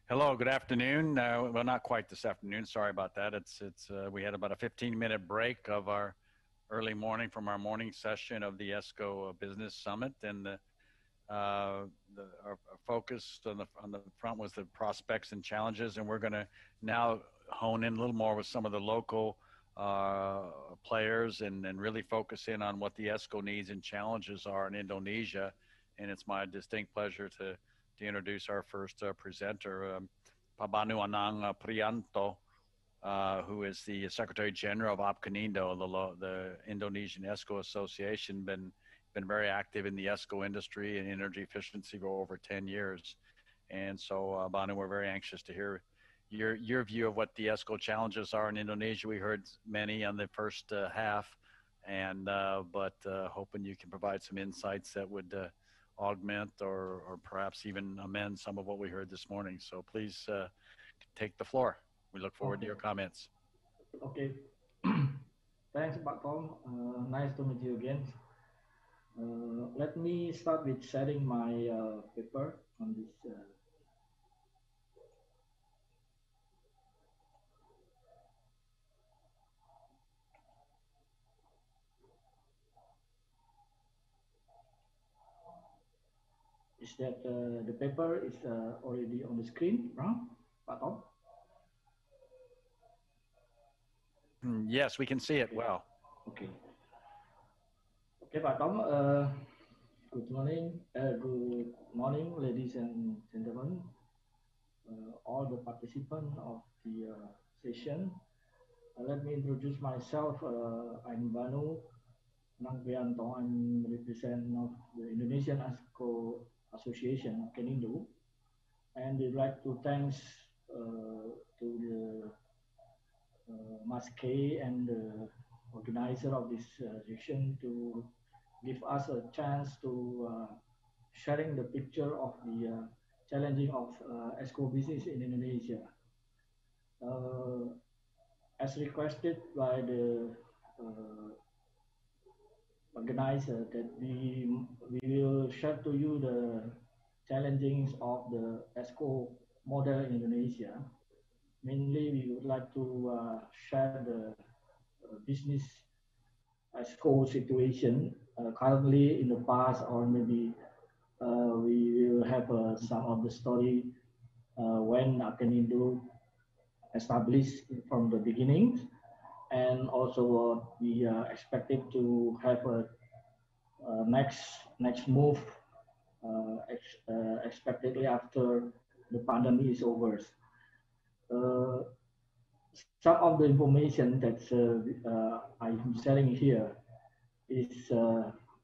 Hello, good afternoon. Well, not quite this afternoon. Sorry about that. We had about a 15-minute break of our early morning from our morning session of the Esco Business Summit, and our focus on the front was the prospects and challenges, and we're going to now hone in a little more with some of the local players and really focus in on what the Esco needs and challenges are in Indonesia. And it's my distinct pleasure to introduce our first presenter, Banu Anang Priyanto, who is the Secretary General of APCONINDO, the Indonesian Esco Association. Been very active in the Esco industry and energy efficiency for over 10 years. And so, Banu, we're very anxious to hear your view of what the Esco challenges are in Indonesia. We heard many on the first half, and but hoping you can provide some insights that would augment or perhaps even amend some of what we heard this morning. So please take the floor. We look forward to your comments. Okay. Thanks, Pak Tom. Nice to meet you again. Let me start with sharing my paper on this. Is that the paper is already on the screen, right, Pak Tom? Yes, we can see it well. Okay. Okay, Pak Tom. Good morning. Good morning, ladies and gentlemen. All the participants of the session. Let me introduce myself. I'm Banu. Priyanto. I'm representative of the Indonesian Esco Association, APCONINDO, and we'd like to thanks to the Maskeei and the organizer of this session to give us a chance to sharing the picture of the challenging of Esco business in Indonesia. As requested by the organizer, that we will share to you the challenges of the Esco model in Indonesia. Mainly, we would like to share the business Esco situation currently, in the past, or maybe we will have some of the story when APCONINDO established from the beginning, and also we expected to have a next move expectedly after the pandemic is over. Some of the information that I'm sharing here is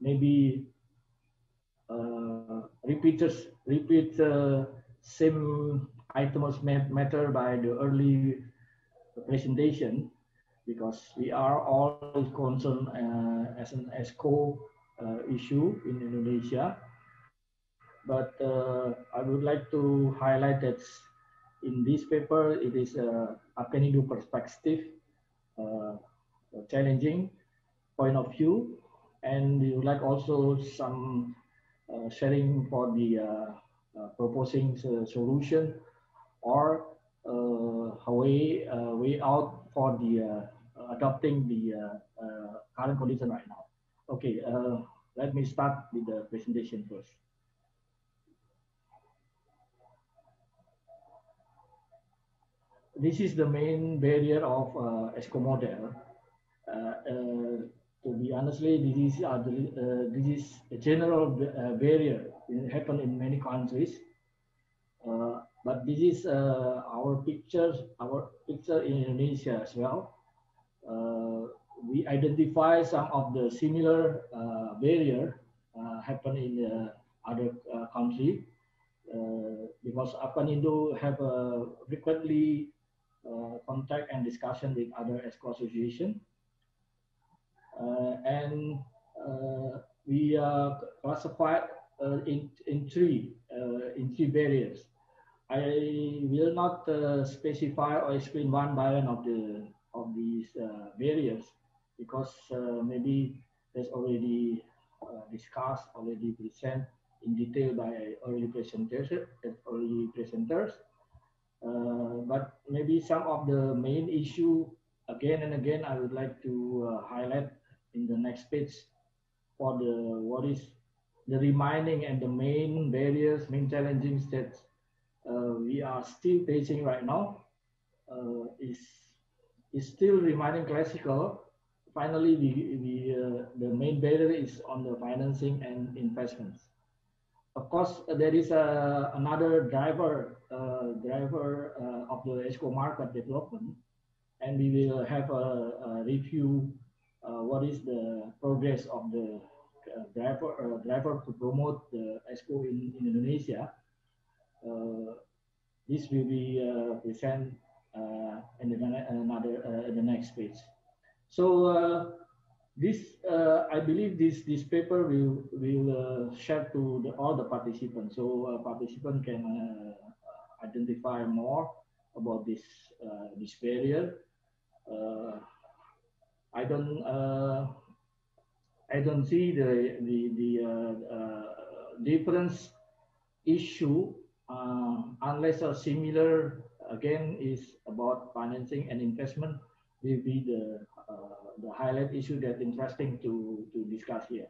maybe repeat same items matter by the early presentation, because we are all concerned as an Esco issue in Indonesia. But I would like to highlight that in this paper, it is APCONINDO perspective, challenging point of view, and we would like also some sharing for the proposing solution or way out for the adopting the current condition right now. Okay, let me start with the presentation first. This is the main barrier of Esco model. To be honestly, this is a general barrier. It happens in many countries, but this is our picture in Indonesia as well. We identify some of the similar barrier happen in other country, because APCONINDO have frequently contact and discussion with other Esco association, and we classified in three barriers. I will not specify or explain one by one of these barriers, because maybe there's already discussed, already present in detail by early presenters. But maybe some of the main issue again and again I would like to highlight in the next page for the what is the remaining and the main barriers, main challenges that we are still facing right now is still remaining classical. Finally, the main barrier is on the financing and investments. Of course, there is another driver of the Esco market development, and we will have a review what is the progress of the driver to promote the Esco in Indonesia. This will be present in the next page. So this I believe this paper will share to all the participants, so participants can identify more about this barrier. I don't see the difference issue unless a similar again is about financing and investment will be the highlight issue that's interesting to discuss here.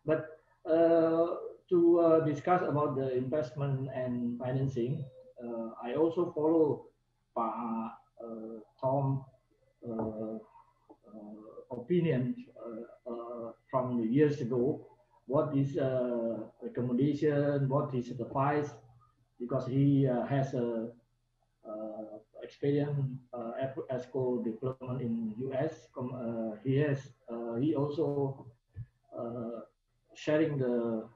But to discuss about the investment and financing, I also follow Tom's opinion from years ago. What is recommendation? What is advice? Because he has a experience Esco development in US. He also sharing the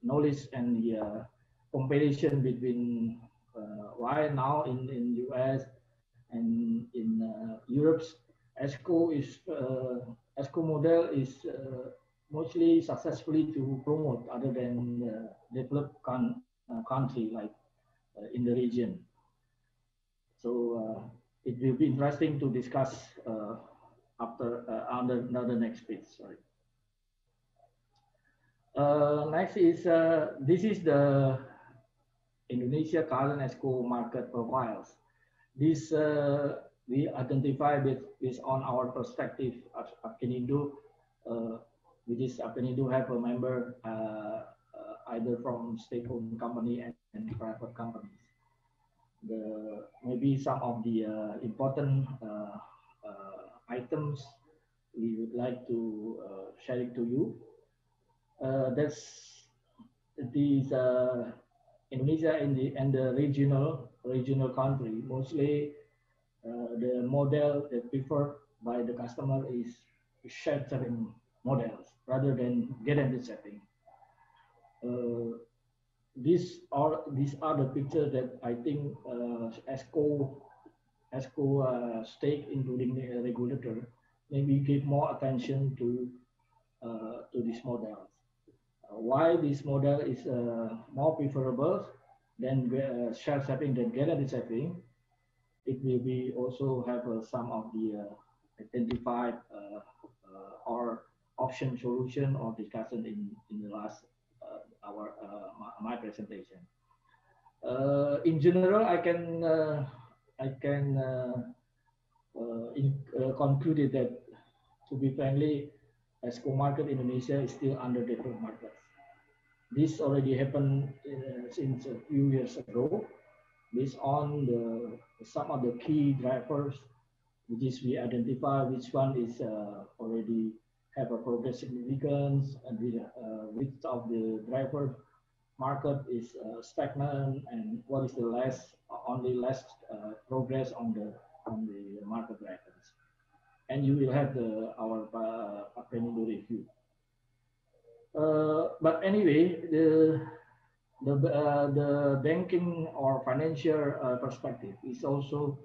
knowledge and the comparison between why now in US and in Europe's Esco model is mostly successfully to promote other than developed country like in the region. So it will be interesting to discuss after another next page. Sorry. Next is this is the Indonesia current Esco market profiles. This we identify based on our perspective at Apkenindo. With this Apkenindo have a member either from state-owned company and private companies. Maybe some of the important items we would like to share it to you. That's these Indonesia and the regional country. Mostly the model that preferred by the customer is shared setting models rather than guarantee setting. These are the pictures that I think Esco stake, including the regulator, maybe give more attention to these models. Why this model is more preferable than share setting than guarantee setting? It will be also have some of the identified or option solution or discussion in the last my presentation. In general, I can conclude that, to be frankly, Esco market Indonesia is still underdeveloped market. This already happened since a few years ago, based on some of the key drivers, which is we identify which one is already have a progress significance, and which of the driver market is stagnant, and what is the less progress on the market drivers. And you will have our Apkenindo review. But anyway, the banking or financial perspective is also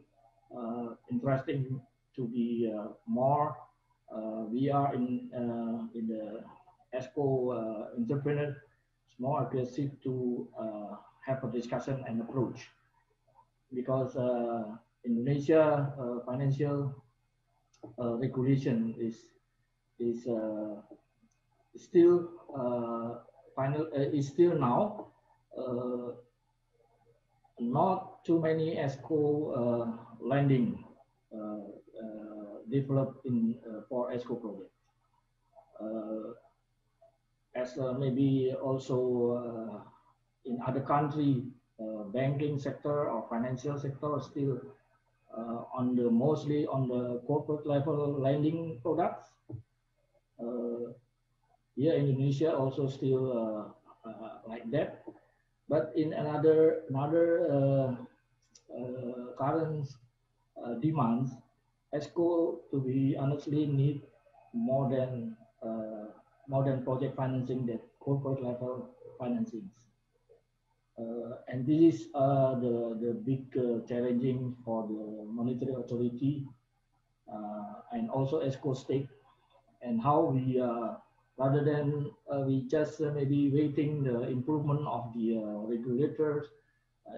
interesting to be more. We are in the Esco entrepreneur. It's more aggressive to have a discussion and approach, because Indonesia financial regulation is still now not too many ESCO lending developed in for ESCO project. As maybe also in other country, banking sector or financial sector still on the mostly on the corporate level lending products. Here in Indonesia also still like that, but in another current demands, ESCO to be honestly need more than project financing that corporate level financings. And this is the big challenging for the monetary authority and also ESCO stake, and how we rather than we just maybe waiting the improvement of the regulators,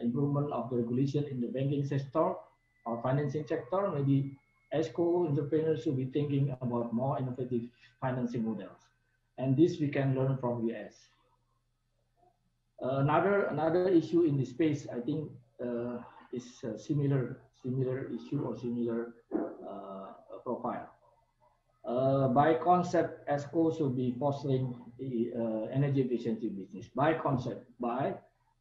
improvement of the regulation in the banking sector or financing sector, maybe ESCO entrepreneurs should be thinking about more innovative financing models. And this we can learn from US. Another issue in this space, I think, is a similar issue or similar profile. By concept, ESCO should be fostering the energy efficiency business. By concept,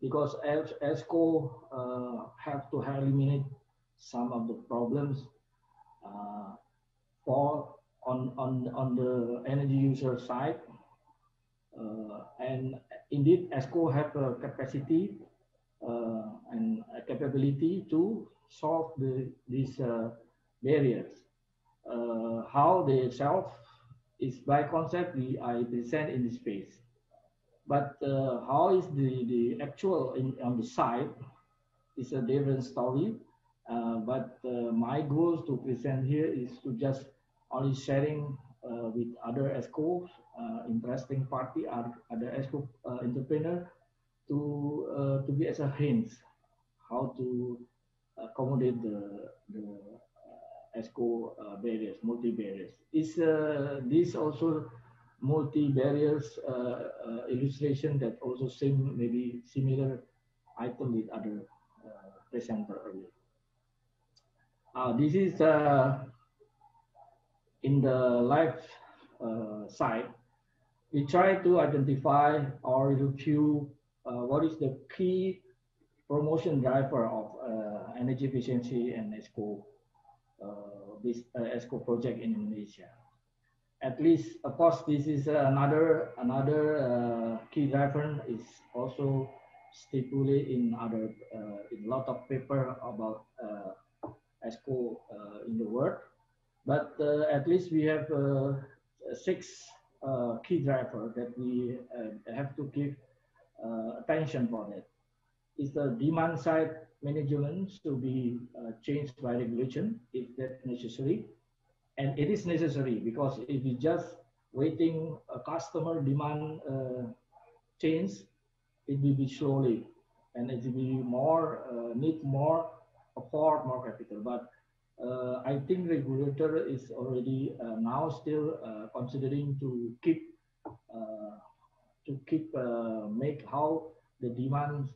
because ESCO have to eliminate some of the problems on the energy user side, and indeed ESCO have a capacity and a capability to solve these barriers. How they solve is by concept I present in this space, but how is the actual on the side is a different story. But my goal to present here is to just only sharing with other ESCOs, interesting party, other ESCO entrepreneur to be as a hint how to accommodate the ESCO barriers, multi-barriers. Is this also multi-barriers illustration that also seem maybe similar item with other presenter earlier. This is in the left side. We try to identify or review what is the key promotion driver of energy efficiency and ESCO ESCO project in Indonesia. At least, of course, this is another key driver is also stipulated in other in a lot of paper about ESCO in the world. But at least we have 6 key drivers that we have to give attention for that. Is the demand side management to be changed by regulation if that's necessary. And it is necessary because if we just waiting a customer demand change, it will be slowly and it will be more, need more afford more capital. But I think regulator is already now still considering to keep make how the demand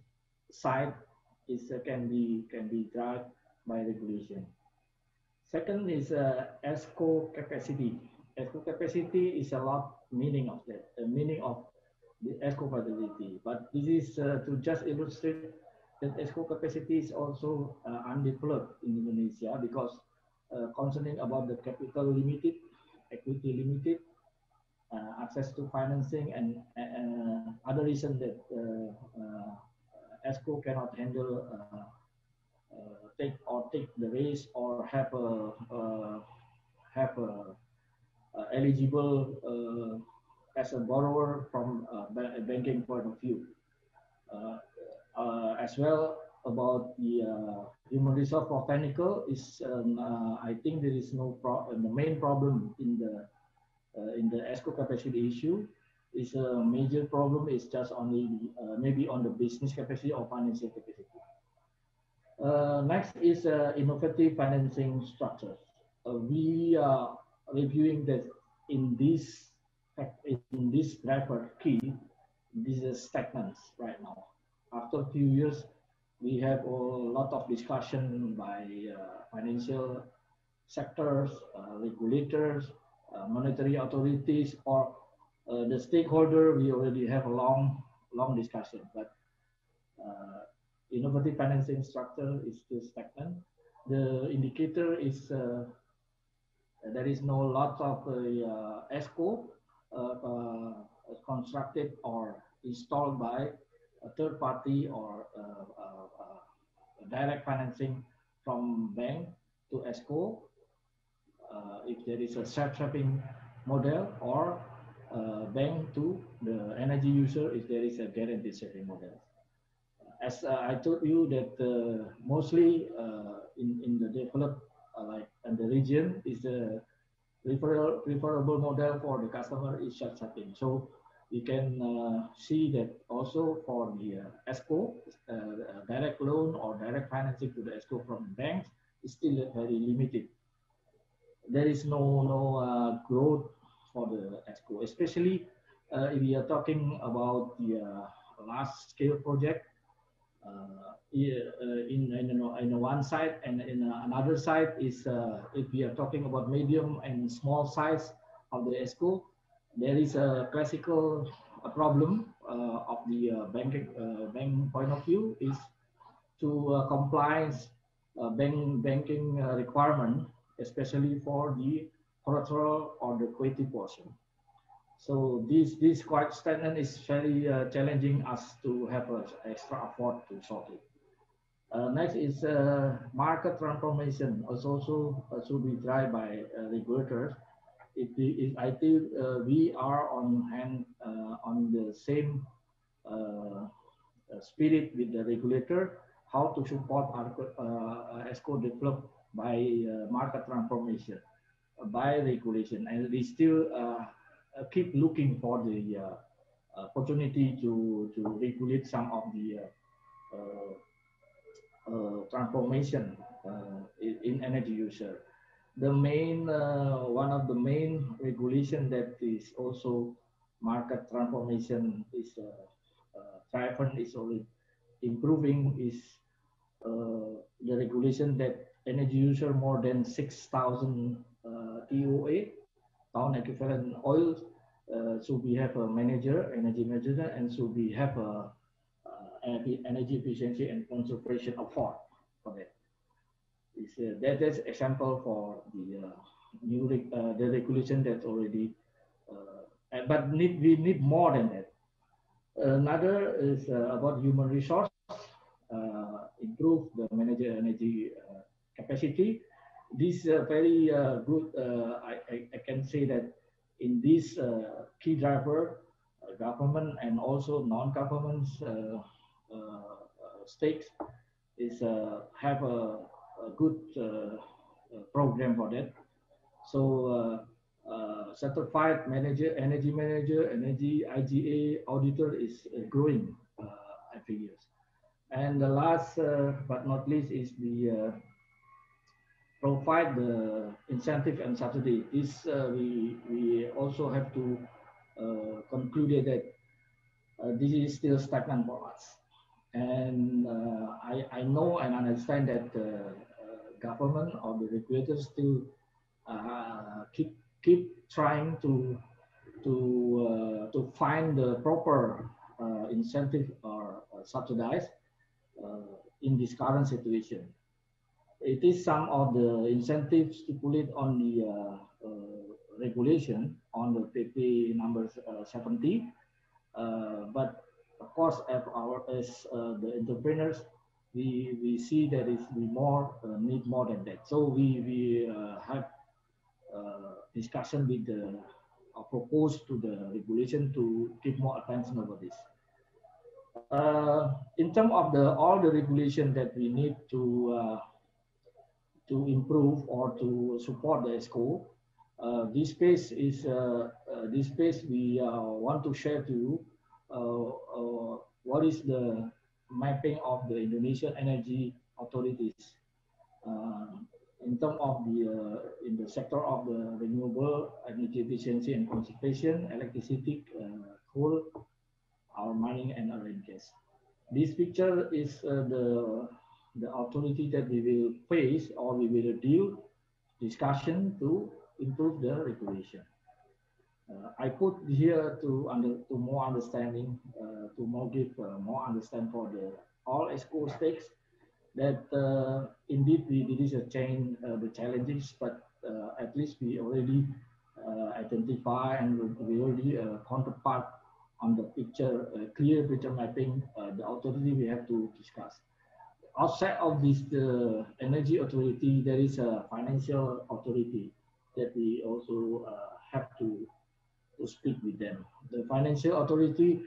side is can be driven by regulation. Second is ESCO capacity. ESCO capacity is a lot meaning of that, the meaning of the ESCO capacity. But this is to just illustrate that ESCO capacity is also undeveloped in Indonesia because concerning about the capital limited, equity limited, access to financing, and other reason that ESCO cannot handle take the risk or have a eligible as a borrower from a banking point of view. As well about the human resource for technical is I think there is no the main problem in the ESCO capacity issue is a major problem is just only maybe on the business capacity or financial capacity. Next is innovative financing structures. We are reviewing that in this driver key, this is stagnant right now. After a few years, we have a lot of discussion by financial sectors, regulators, monetary authorities, or the stakeholder. We already have a long discussion, but innovative financing structure is still stagnant. The indicator is there is no lot of Esco constructed or installed by a third party or direct financing from bank to Esco. If there is a self-swapping model, or bank to the energy user if there is a guaranteed saving model. As I told you that mostly in the developed like in the region is the preferable model for the customer is self-swapping. So we can see that also for the Esco, direct loan or direct financing to the Esco from banks is still very limited. There is no growth for the Esco, especially if we are talking about the large scale project. In one side, and in another side is if we are talking about medium and small size of the Esco, there is a classical problem of the bank point of view is to compliance banking requirement, especially for the collateral or the equity portion. So this quite stagnant is very challenging us to have an extra effort to solve it. Next is market transformation, also should be tried by regulators. I think we are on the same spirit with the regulator, how to support Esco developed by market transformation, by regulation, and we still keep looking for the opportunity to regulate some of the transformation in energy user. The main one of the main regulation that is also market transformation is driven is already improving is the regulation that energy user more than 6,000 TOA, ton equivalent oil, should we have a energy manager, and should we have a energy efficiency and conservation effort for that. That is example for the new the regulation that's already, but we need more than that. Another is about human resource, improve the manager energy capacity. This very good. I can say that in this key driver, government and also non-government stakes is have a good program for that. So certified energy manager, energy IGA auditor is growing every year. And the last but not least is the provide the incentive and subsidy. This we also have to conclude that this is still stagnant for us. And I know and understand that government or the regulators still keep trying to find the proper incentive or subsidize in this current situation. It is some of the incentives stipulated on the regulation on the PP number 70, but of course, as the entrepreneurs, we see that we need more than that. So we have discussion with the proposed to the regulation to give more attention over this. In terms of all the regulation that we need to improve or to support the Esco, this space is this space we want to share to you. What is the mapping of the Indonesian energy authorities in terms of the in the sector of the renewable energy efficiency and conservation, electricity, coal, our mining and oil and gas. This picture is the authority that we will face or we will deal discussion to improve the regulation. I put here to more understanding, to more give more understand for the all ESCO stakes that indeed this is a chain the challenges, but at least we already identify and we already counterpart on the picture, clear picture mapping, the authority we have to discuss. Outside of this energy authority, there is a financial authority that we also have to speak with them. The financial authority,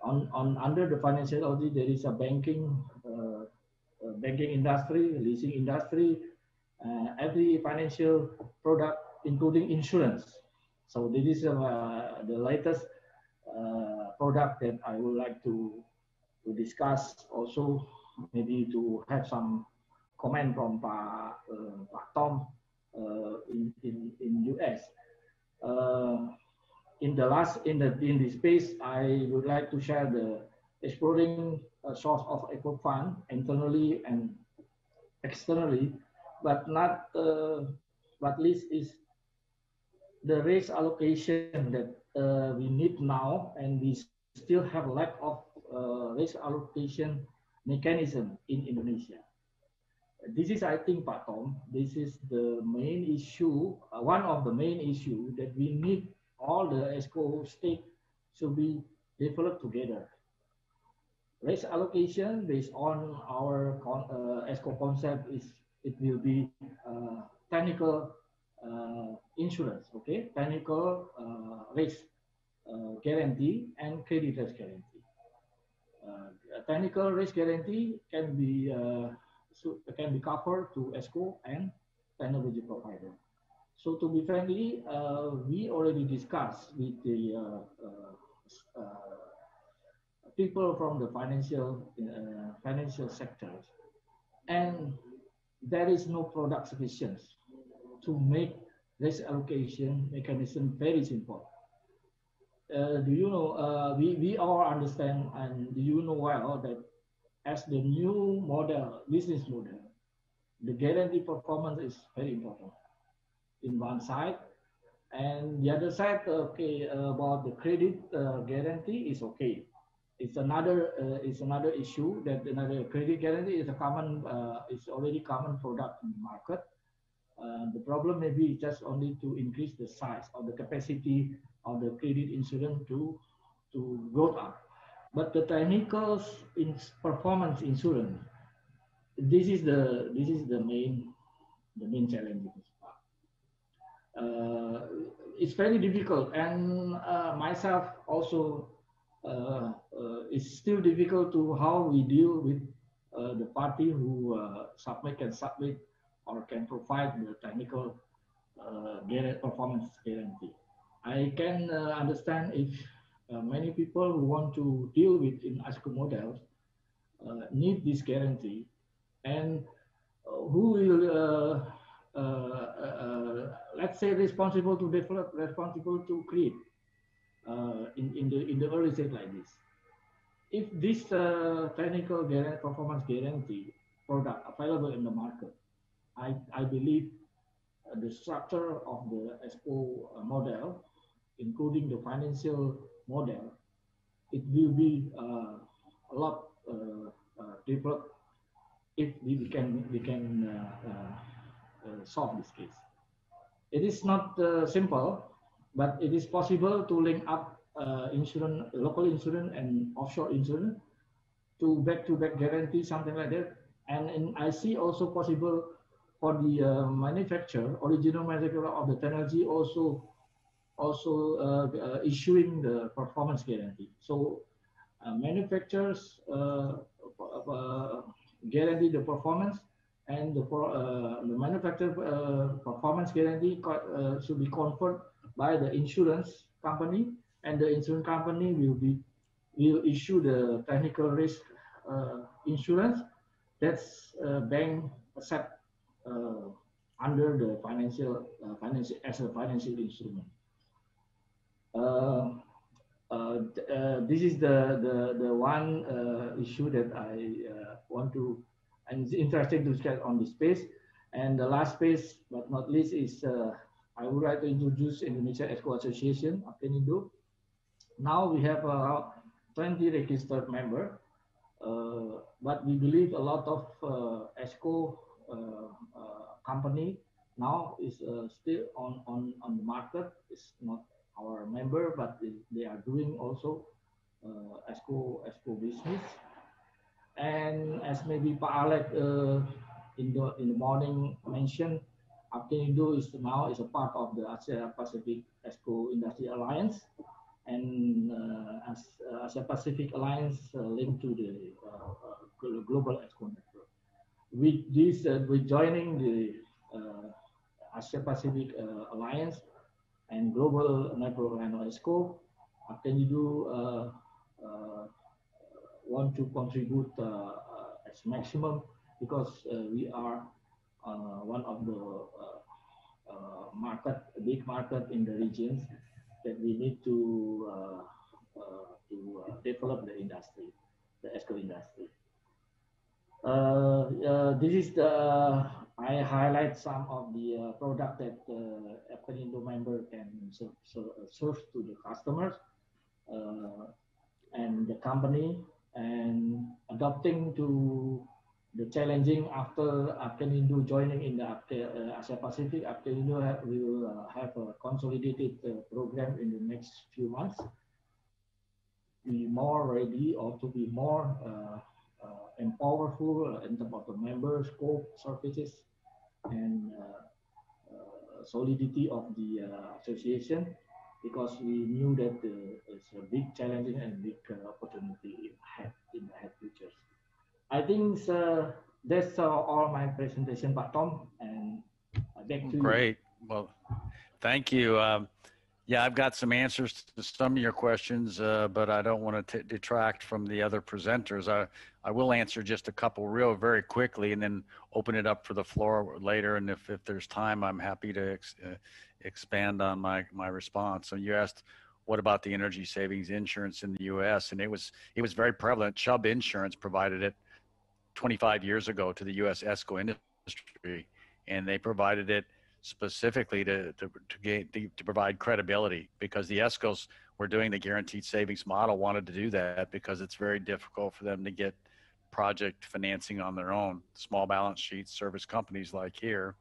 under the financial authority, there is a banking industry, leasing industry, every financial product, including insurance. So this is the latest product that I would like to discuss. Also, maybe to have some comment from Pak Tom in US. In this space, I would like to share the exploring source of eco fund internally and externally, but not but least is the race allocation that we need now, and we still have lack of race allocation mechanism in Indonesia. This is, I think, Pak Tom, this is the main issue, one of the main issue that we need all the ESCO state to be developed together. Race allocation based on our ESCO concept is it will be technical insurance, okay? Technical risk guarantee and credit risk guarantee. Technical risk guarantee can be covered to ESCO and technology provider. So to be frankly, we already discussed with the people from the financial sectors, and there is no product sufficient to make risk allocation mechanism very simple. Do you know, we all understand, and do you know well that as the new model, business model, the guarantee performance is very important in one side, and the other side, okay, about the credit guarantee is okay. It's another issue that another credit guarantee is a common, it's already common product in the market. The problem may be just only to increase the size of the capacity of the credit insurance to go up. But the technical performance insurance, this is the main challenge. It's very difficult, and myself also it's still difficult to how we deal with the party who can submit or can provide the technical performance guarantee. I can understand if many people who want to deal with in ESCO models need this guarantee, and who will let's say responsible to develop, responsible to create in the early stage like this. If this technical performance guarantee product available in the market, I believe the structure of the ESCO model, including the financial model, it will be a lot developed if we can solve this case. It is not simple, but it is possible to link up insurance, local insurance and offshore insurance to back-to-back guarantee, something like that. And I see also possible for the manufacturer, original manufacturer of the technology also issuing the performance guarantee. So manufacturers guarantee the performance, and the manufacturer performance guarantee should be conferred by the insurance company, and the insurance company will issue the technical risk insurance that's bank accept under the financial as a financial instrument. this is the one issue that I want to, and it's interesting to check on this space. And the last space, but not least, is I would like to introduce Indonesia Esco Association, Indo. Now we have 20 registered members, but we believe a lot of Esco company now is still on the market. It's not our member, but they are doing also Esco business. And as maybe Pak Alex in the morning mentioned, Indo is now a part of the Asia Pacific Esco Industry Alliance, and as Asia Pacific Alliance linked to the global Esco network. With this, with joining the Asia Pacific Alliance and global network and Esco, Indo want to contribute as maximum, because we are one of the big market in the regions that we need to develop the industry, the Esco industry. This is the, I highlight some of the product that Indo member can serve to the customers and the company, and adapting to the challenging after Indo joining in the Asia Pacific. Indo will have a consolidated program in the next few months. Be more ready, or to be more and powerful in terms of the member scope, services, and solidity of the association, because we knew that it's a big challenge and big opportunity in the future. I think that's all my presentation, Pak Tom, and back to you. Great. Well, thank you. Yeah, I've got some answers to some of your questions, but I don't want to detract from the other presenters. I will answer just a couple very quickly, and then open it up for the floor later. And if there's time, I'm happy to expand on my response. So you asked, what about the energy savings insurance in the U.S.? And it was very prevalent. Chubb Insurance provided it 25 years ago to the U.S. Esco industry, and they provided it specifically to provide credibility, because the Escos were doing the guaranteed savings model, wanted to do that because it's very difficult for them to get project financing on their own, small balance sheets, service companies like here,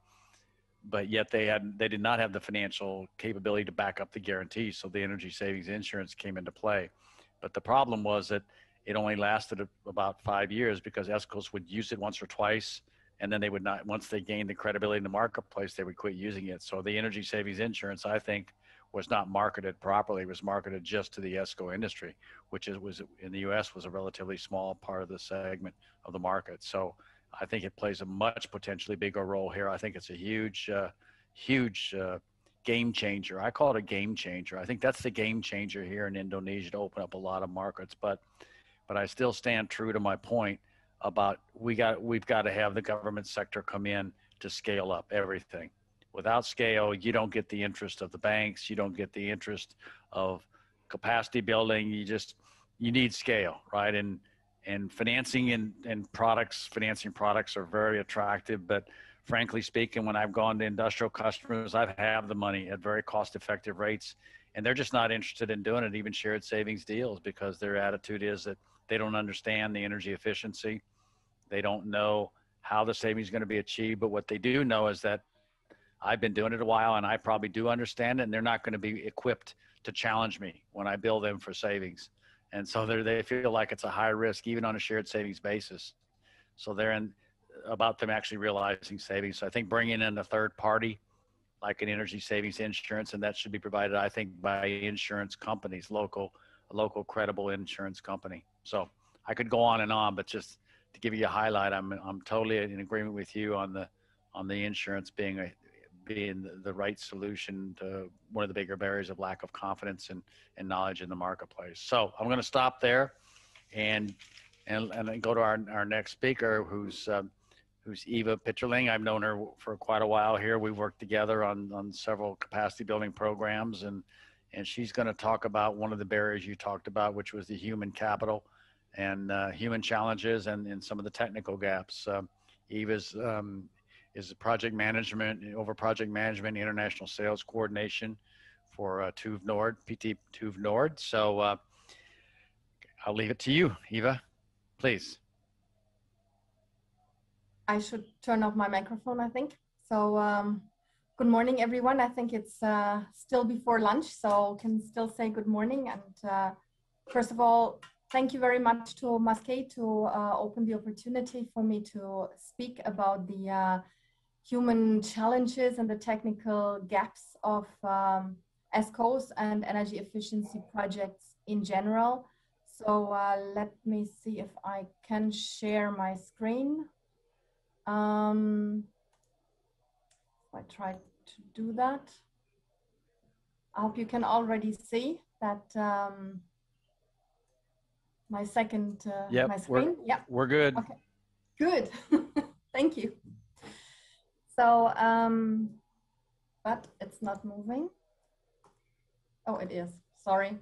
but yet they did not have the financial capability to back up the guarantee. So the energy savings insurance came into play. But the problem was that it only lasted about 5 years, because Escos would use it once or twice, and then they would not, once they gained the credibility in the marketplace, they would quit using it. So the energy savings insurance, I think, was not marketed properly. It was marketed just to the Esco industry, which was in the US was a relatively small part of the segment of the market. So I think it plays a much potentially bigger role here. I think it's a huge game changer. I call it a game changer. I think that's the game changer here in Indonesia to open up a lot of markets. But I still stand true to my point about we've got to have the government sector come in to scale up everything. Without scale, you don't get the interest of the banks. You don't get the interest of capacity building. You need scale, right? And financing and financing products are very attractive. But frankly speaking, when I've gone to industrial customers, I've had the money at very cost-effective rates, and they're just not interested in doing it, even shared savings deals, because their attitude is that they don't understand the energy efficiency. They don't know how the savings is going to be achieved. But what they do know is that I've been doing it a while, and I probably do understand it, and they're not going to be equipped to challenge me when I bill them for savings. And so they feel like it's a high risk, even on a shared savings basis. So they're about them actually realizing savings. So I think bringing in a third party, like an energy savings insurance, and that should be provided, I think, by insurance companies, local credible insurance company. So I could go on, but just to give you a highlight, I'm totally in agreement with you on the insurance being the right solution to one of the bigger barriers of lack of confidence and knowledge in the marketplace. So I'm going to stop there and then go to our next speaker, who's Eva Pitterling. I've known her for quite a while here. We've worked together on several capacity building programs, and and she's going to talk about one of the barriers you talked about, which was the human capital and human challenges and some of the technical gaps. Eva's is project management, project management, international sales coordination for TÜV Nord, PT TÜV Nord. So I'll leave it to you, Eva, please. I should turn off my microphone, I think. So good morning, everyone. I think it's still before lunch, so can still say good morning. And first of all, thank you very much to Maskeei to open the opportunity for me to speak about the human challenges and the technical gaps of ESCOs and energy efficiency projects in general. So let me see if I can share my screen. I try to do that. I hope you can already see that my second my screen. We're good. Okay, good. Thank you. So, but it's not moving. Oh, it is. Sorry.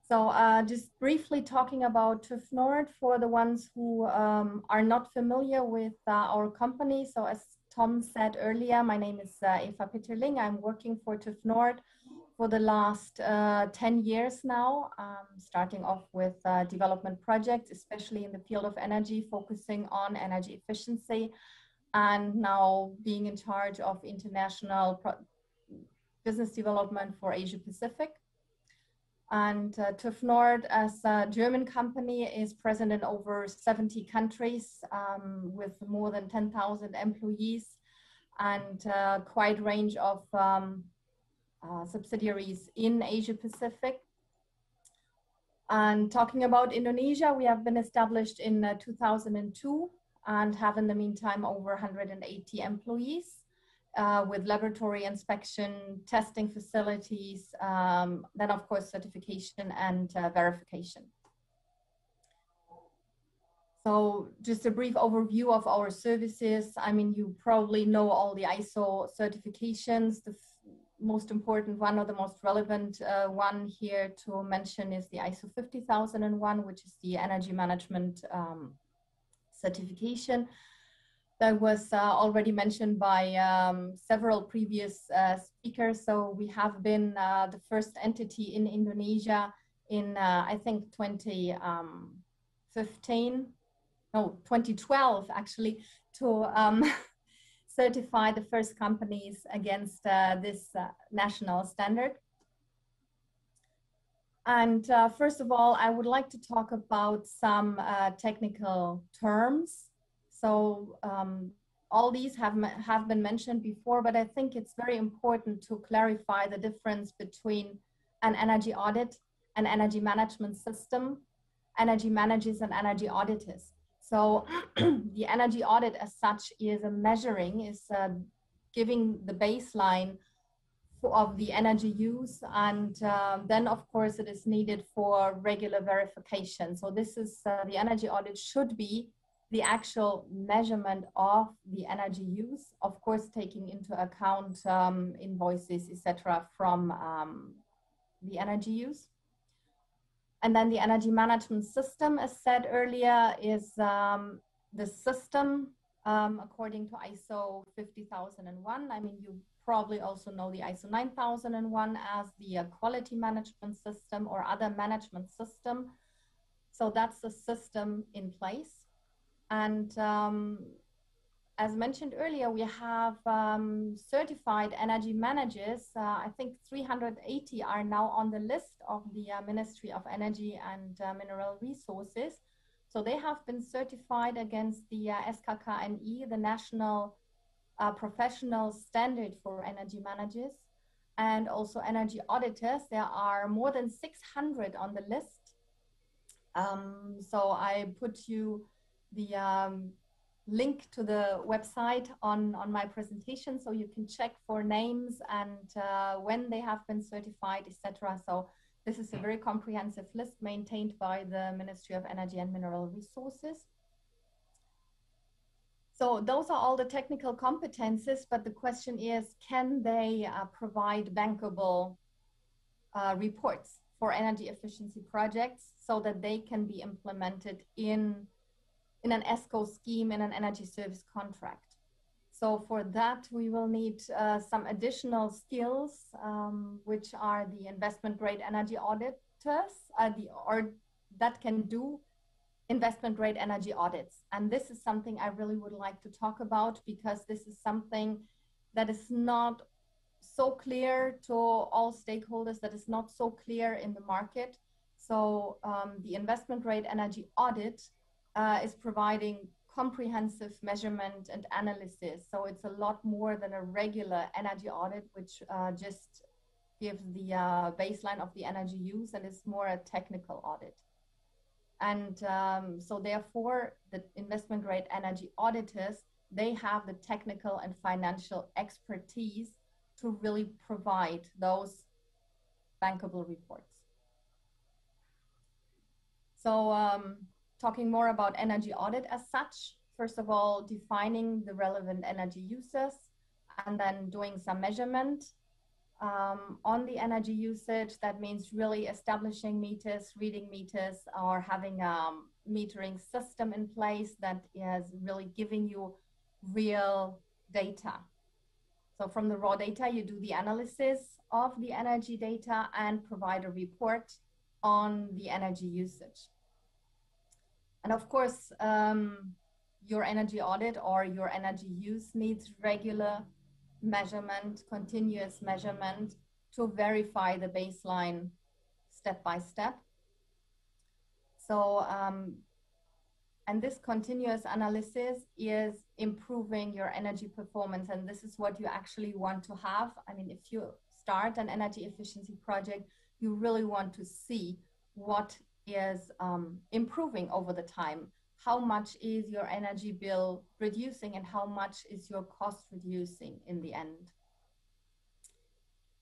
So just briefly talking about TÜV Nord for the ones who are not familiar with our company. So as Tom said earlier, my name is Eva Pitterling. I'm working for TÜV Nord for the last 10 years now, starting off with development projects, especially in the field of energy, focusing on energy efficiency, and now being in charge of international business development for Asia Pacific. And TÜV Nord, as a German company, is present in over 70 countries with more than 10,000 employees and quite range of subsidiaries in Asia Pacific. And talking about Indonesia, we have been established in 2002 and have in the meantime over 180 employees. With laboratory inspection, testing facilities, then of course certification and verification. So just a brief overview of our services. I mean, you probably know all the ISO certifications. The most important one or the most relevant one here to mention is the ISO 50001, which is the energy management certification. That was already mentioned by several previous speakers. So we have been the first entity in Indonesia in, I think, 2012 actually, to certify the first companies against this national standard. And first of all, I would like to talk about some technical terms. So all these have been mentioned before, but I think it's very important to clarify the difference between an energy audit, an energy management system, energy managers and energy auditors. So the energy audit as such is a measuring, is giving the baseline of the energy use, and then of course it is needed for regular verification. So this is the energy audit should be the actual measurement of the energy use, of course, taking into account invoices, etc., from the energy use. And then the energy management system, as said earlier, is the system according to ISO 50001. I mean, you probably also know the ISO 9001 as the quality management system or other management system. So that's the system in place. And as mentioned earlier, we have certified energy managers. I think 380 are now on the list of the Ministry of Energy and Mineral Resources. So they have been certified against the SKKNI, the National Professional Standard for Energy Managers, and also energy auditors. There are more than 600 on the list. So I put you the link to the website on my presentation, so you can check for names and when they have been certified, etc. So this is a very comprehensive list maintained by the Ministry of Energy and Mineral Resources. So those are all the technical competences, but the question is, can they provide bankable reports for energy efficiency projects so that they can be implemented in an ESCO scheme, in an energy service contract? So for that, we will need some additional skills, which are the investment grade energy auditors, or that can do investment grade energy audits. And this is something I really would like to talk about, because this is something that is not so clear to all stakeholders, that is not so clear in the market. So the investment grade energy audit is providing comprehensive measurement and analysis. So it's a lot more than a regular energy audit, which just gives the baseline of the energy use, and is more a technical audit. And so therefore, the investment grade energy auditors, they have the technical and financial expertise to really provide those bankable reports. So talking more about energy audit as such, first of all, defining the relevant energy uses, and then doing some measurement on the energy usage. That means really establishing meters, reading meters, or having a metering system in place that is really giving you real data. So from the raw data, you do the analysis of the energy data and provide a report on the energy usage. And of course, your energy audit or your energy use needs regular measurement, continuous measurement, to verify the baseline step by step. So, and this continuous analysis is improving your energy performance. And this is what you actually want to have. I mean, if you start an energy efficiency project, you really want to see what is improving over the time. How much is your energy bill reducing, and how much is your cost reducing in the end?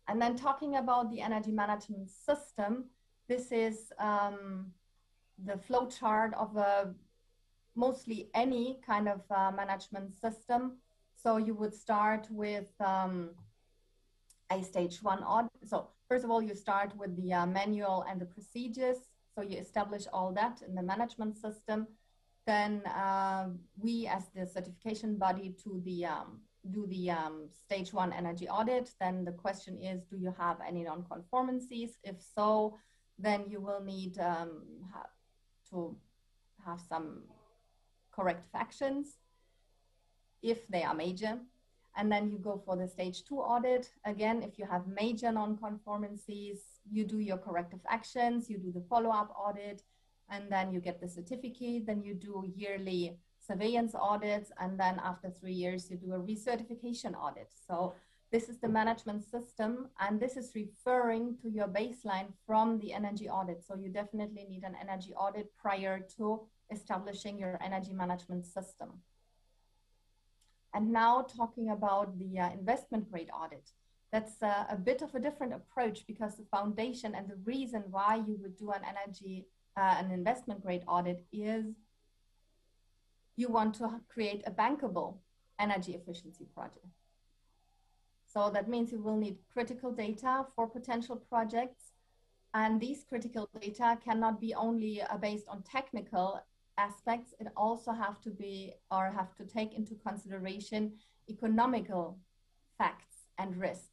And then talking about the energy management system, this is the flow chart of mostly any kind of management system. So you would start with a stage 1 audit. So first of all, you start with the manual and the procedures. So you establish all that in the management system. Then we, as the certification body, do the stage 1 energy audit. Then the question is, do you have any non-conformancies? If so, then you will need to have some corrective actions if they are major. And then you go for the stage 2 audit. Again, if you have major non-conformancies, you do your corrective actions, you do the follow-up audit, and then you get the certificate. Then you do yearly surveillance audits, and then after 3 years, you do a recertification audit. So this is the management system, and this is referring to your baseline from the energy audit. So you definitely need an energy audit prior to establishing your energy management system. And now talking about the investment grade audit. That's a bit of a different approach, because the foundation and the reason why you would do an investment grade audit is you want to create a bankable energy efficiency project. So that means you will need critical data for potential projects. And these critical data cannot be only based on technical aspects. It also have to take into consideration economical facts and risk.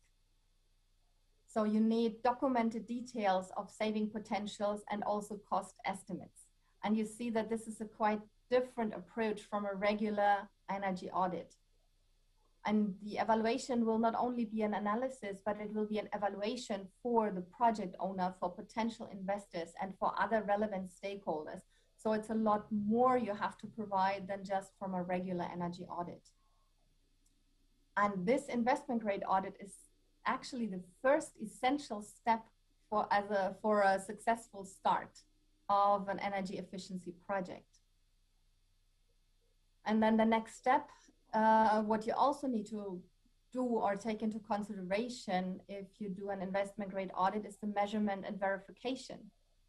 So you need documented details of saving potentials and also cost estimates. And you see that this is a quite different approach from a regular energy audit. And the evaluation will not only be an analysis, but it will be an evaluation for the project owner, for potential investors, and for other relevant stakeholders. So it's a lot more you have to provide than just from a regular energy audit. And this investment grade audit is actually the first essential step for a successful start of an energy efficiency project. And then the next step, what you also need to do or take into consideration if you do an investment grade audit is the measurement and verification.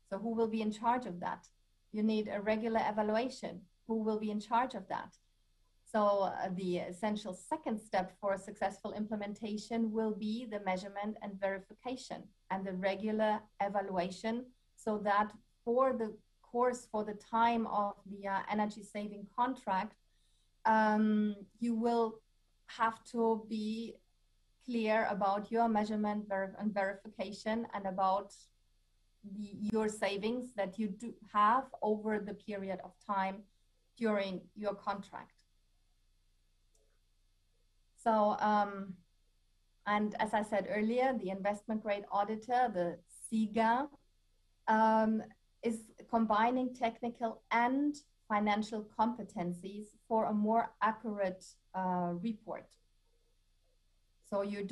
So who will be in charge of that? You need a regular evaluation. Who will be in charge of that? So the essential second step for successful implementation will be the measurement and verification and the regular evaluation, so that for the course, for the time of the energy saving contract, you will have to be clear about your measurement and verification and about your savings that you do have over the period of time during your contract. So, and as I said earlier, the investment grade auditor, the SIGA, is combining technical and financial competencies for a more accurate report. So you're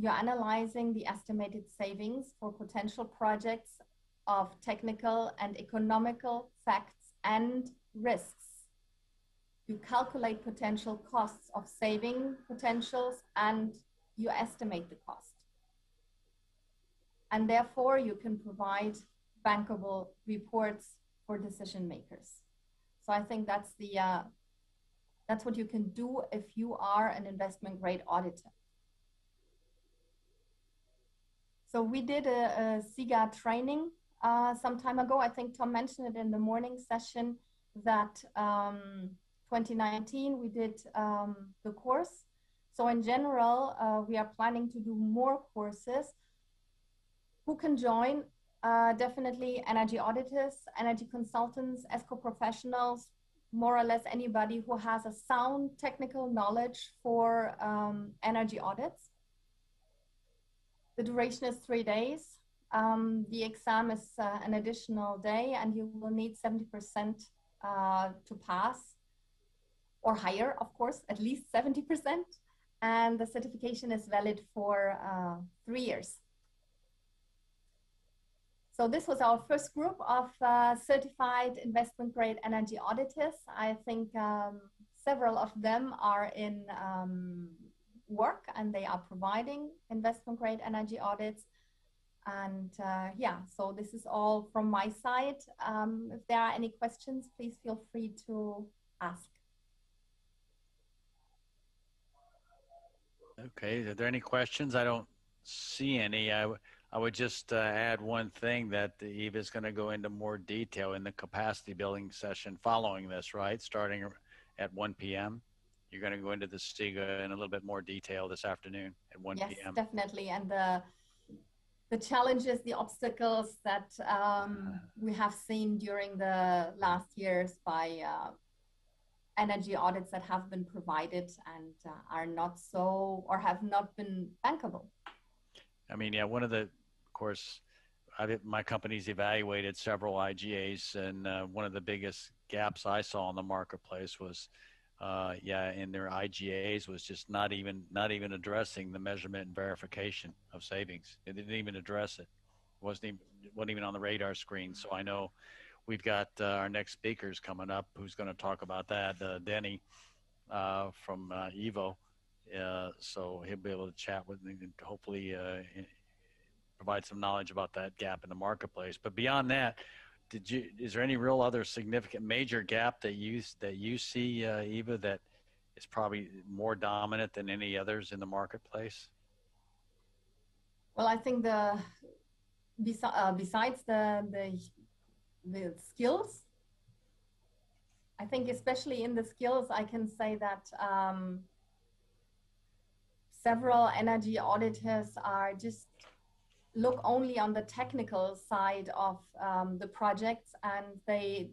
analyzing the estimated savings for potential projects of technical and economical facts and risks. You calculate potential costs of saving potentials and you estimate the cost. And therefore you can provide bankable reports for decision makers. So I think that's what you can do if you are an investment grade auditor. So we did a SIGA training some time ago. I think Tom mentioned it in the morning session that 2019 we did the course. So in general, we are planning to do more courses. Who can join? Definitely energy auditors, energy consultants, ESCO professionals, more or less anybody who has a sound technical knowledge for energy audits. The duration is 3 days. The exam is an additional day, and you will need 70% to pass, or higher, of course, at least 70%. And the certification is valid for 3 years. So this was our first group of certified investment grade energy auditors. I think several of them are in work and they are providing investment grade energy audits. And yeah, so this is all from my side. If there are any questions, please feel free to ask. Okay, are there any questions? I don't see any. I would just add one thing, that Eva is going to go into more detail in the capacity building session following this, right? Starting at 1 p.m. You're going to go into the SIGA in a little bit more detail this afternoon at 1 p.m. Yes, definitely. And the challenges, the obstacles that we have seen during the last years by energy audits that have been provided and are not so, or have not been bankable. I mean, yeah, one of the, of course, my company's evaluated several IGAs, and one of the biggest gaps I saw in the marketplace was, in their IGAs was just not even addressing the measurement and verification of savings. It didn't even address it. Wasn't even on the radar screen. So I know we've got our next speakers coming up who's going to talk about that, Denis from Evo. So he'll be able to chat with me and hopefully provide some knowledge about that gap in the marketplace. But beyond that, is there any real other significant major gap that you see, Eva, that is probably more dominant than any others in the marketplace? Well, I think besides the skills, I think especially in the skills, I can say that several energy auditors are just look only on the technical side of the projects, and they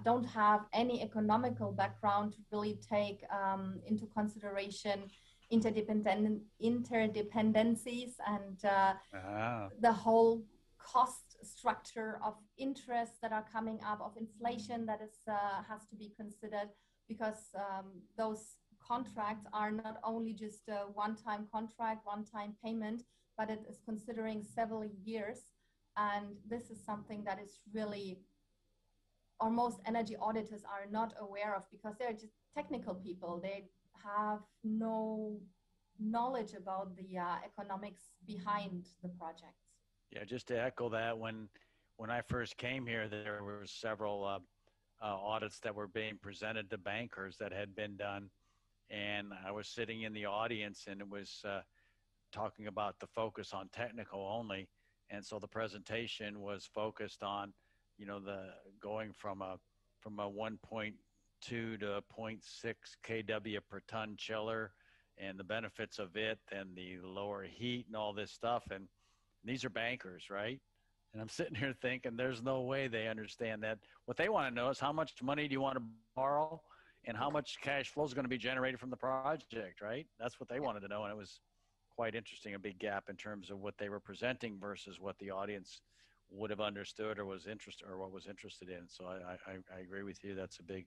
don't have any economical background to really take into consideration interdependencies and the whole cost structure of interest that are coming up, of inflation that is has to be considered, because those contracts are not only just a one-time contract, one-time payment, but it is considering several years. And this is something that is really, or most energy auditors are not aware of, because they're just technical people. They have no knowledge about the economics behind the projects. Yeah, just to echo that, when I first came here, there were several audits that were being presented to bankers that had been done. And I was sitting in the audience, and it was talking about the focus on technical only. And so the presentation was focused on, you know, the going from a 1.2 to a 0.6 kW per ton chiller, and the benefits of it, and the lower heat and all this stuff. And these are bankers, right? And I'm sitting here thinking, there's no way they understand that. What they want to know is, how much money do you want to borrow, and how much cash flow is going to be generated from the project, right? That's what they wanted to know. And it was quite interesting, a big gap in terms of what they were presenting versus what the audience would have understood or was interested, or what was interested in. So I agree with you. That's a big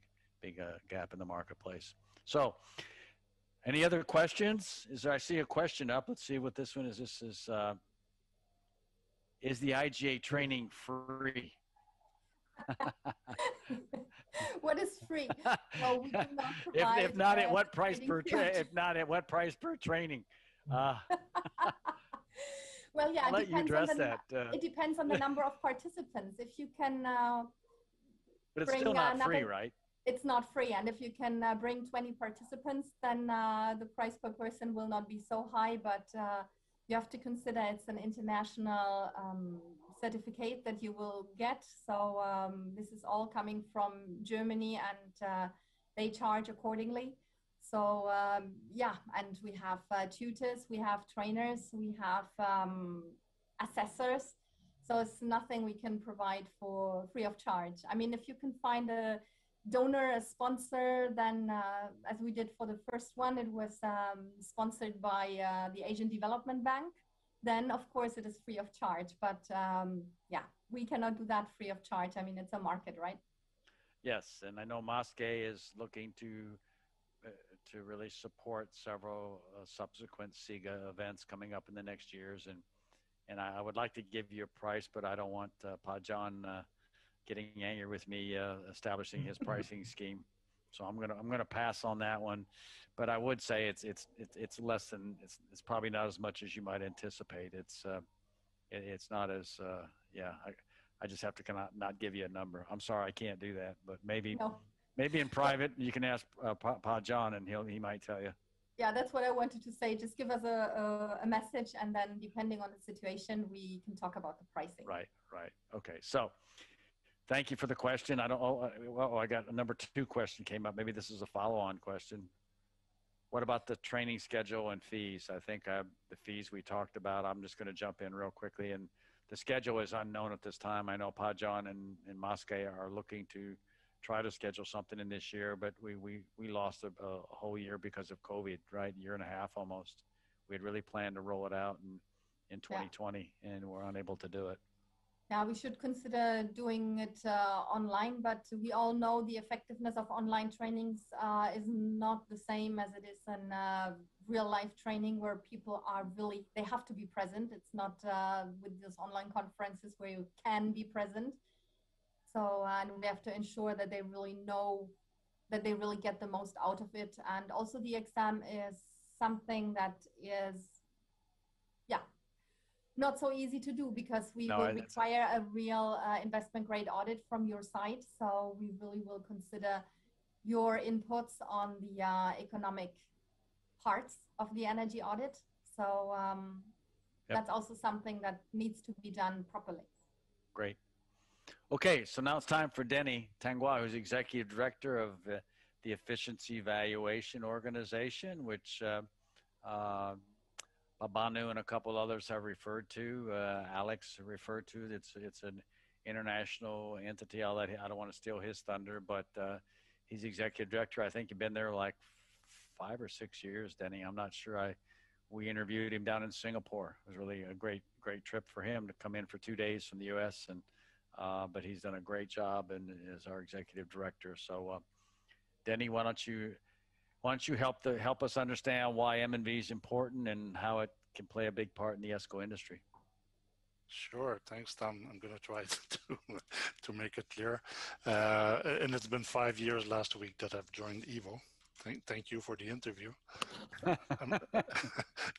gap in the marketplace. So any other questions? I see a question up. Let's see what this one is. This is the IGA training free? What is free? Well, we do not provide, if not at what price per if not at what price per training? Well, yeah, I'll let you address that. It depends on the number of participants. If you can, but it's still not free, right? It's not free, and if you can bring 20 participants, then the price per person will not be so high. But you have to consider it's an international certificate that you will get. So this is all coming from Germany, and they charge accordingly. So yeah, and we have tutors, we have trainers, we have assessors. So it's nothing we can provide for free of charge. I mean, if you can find a donor, a sponsor, then as we did for the first one, it was sponsored by the Asian Development Bank. Then of course it is free of charge, but yeah, we cannot do that free of charge. I mean, it's a market, right? Yes, and I know Maskeei is looking to really support several subsequent SIGA events coming up in the next years, and I would like to give you a price, but I don't want Pa John getting angry with me establishing his pricing scheme. So I'm gonna pass on that one, but I would say it's less than it's probably not as much as you might anticipate. It's not as yeah. I just have to not give you a number. I'm sorry, I can't do that, but maybe in private you can ask Pa John, and he might tell you. Yeah, that's what I wanted to say. Just give us a message, and then depending on the situation, we can talk about the pricing. Right. Okay. So thank you for the question. I got a number 2 question came up. Maybe this is a follow-on question. What about the training schedule and fees? I think the fees we talked about. I'm just going to jump in real quickly. And the schedule is unknown at this time. I know Pa John and Maskeei are looking to try to schedule something in this year, but we lost a whole year because of COVID, right? A year and a half almost. We had really planned to roll it out in 2020, and we're unable to do it. Yeah, we should consider doing it online, but we all know the effectiveness of online trainings is not the same as it is in real life training, where people are really, they have to be present. It's not with those online conferences where you can be present. So, and we have to ensure that they really know, that they really get the most out of it. And also the exam is something that is, not so easy to do, because we will require a real investment grade audit from your side. So we really will consider your inputs on the economic parts of the energy audit. So that's also something that needs to be done properly. Great. Okay, so now it's time for Denis Tanguay, who's Executive Director of the Efficiency Valuation Organization, which Banu and a couple others have referred to. Alex referred to. It's an international entity. I don't want to steal his thunder, but he's Executive Director. I think you've been there like 5 or 6 years, Denis. I'm not sure. We interviewed him down in Singapore. It was really a great trip for him to come in for 2 days from the U.S. and but he's done a great job and is our Executive Director. So, Denis, why don't you help us understand why M&V is important and how it can play a big part in the Esco industry? Sure. Thanks, Tom. I'm going to try to make it clear. And it's been 5 years last week that I've joined EVO. Thank you for the interview.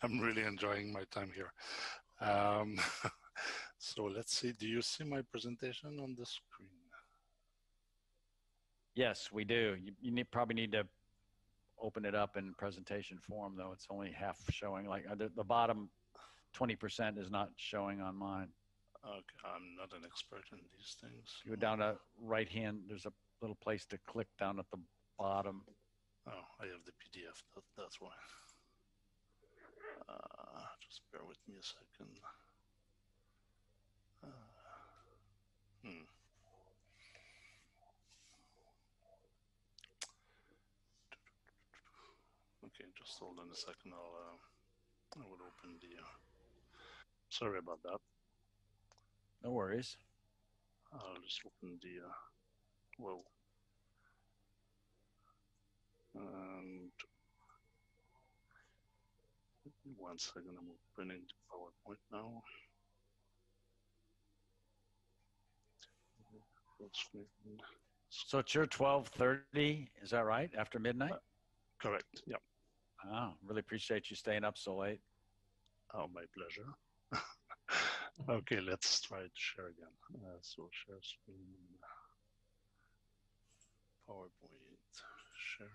I'm really enjoying my time here. So let's see. Do you see my presentation on the screen? Yes, we do. You probably need to open it up in presentation form, though. It's only half showing. Like the bottom 20% is not showing on mine. Okay, I'm not an expert in these things. You go down to right hand, there's a little place to click down at the bottom. Oh, I have the PDF. That's why. Just bear with me a second. Okay, just hold on a second. I will open the. Sorry about that. No worries. I'll just open the. Whoa. And 1 second, I'm opening the PowerPoint now. So it's your 12:30, is that right? After midnight? Correct, yeah. Oh, really appreciate you staying up so late. Oh, my pleasure. Okay, let's try to share again. So share screen, PowerPoint, share.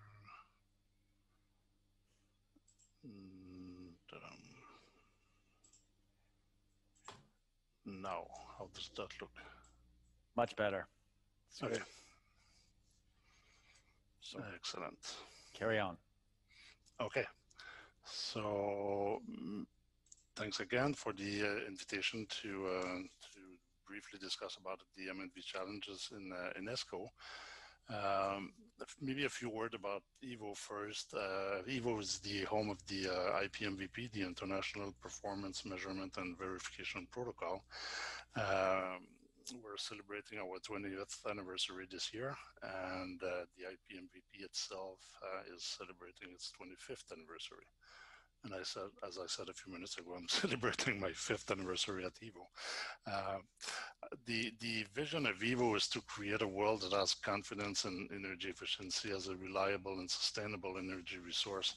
Now, how does that look? Much better. Okay. So excellent. Carry on. Okay. So thanks again for the invitation to briefly discuss about the M&V challenges in Esco. Maybe a few words about EVO first. EVO is the home of the IPMVP, the International Performance Measurement and Verification Protocol. We're celebrating our 20th anniversary this year, and the IPMVP itself is celebrating its 25th anniversary. And as I said a few minutes ago, I'm celebrating my 5th anniversary at EVO. The vision of EVO is to create a world that has confidence in energy efficiency as a reliable and sustainable energy resource.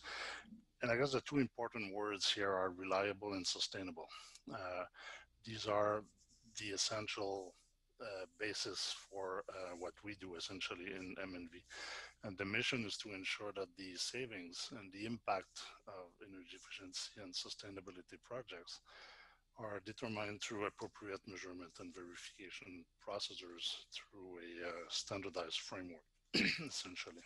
And I guess the two important words here are reliable and sustainable. These are the essential basis for what we do essentially in M&V. And the mission is to ensure that the savings and the impact of energy efficiency and sustainability projects are determined through appropriate measurement and verification procedures through a standardized framework, essentially.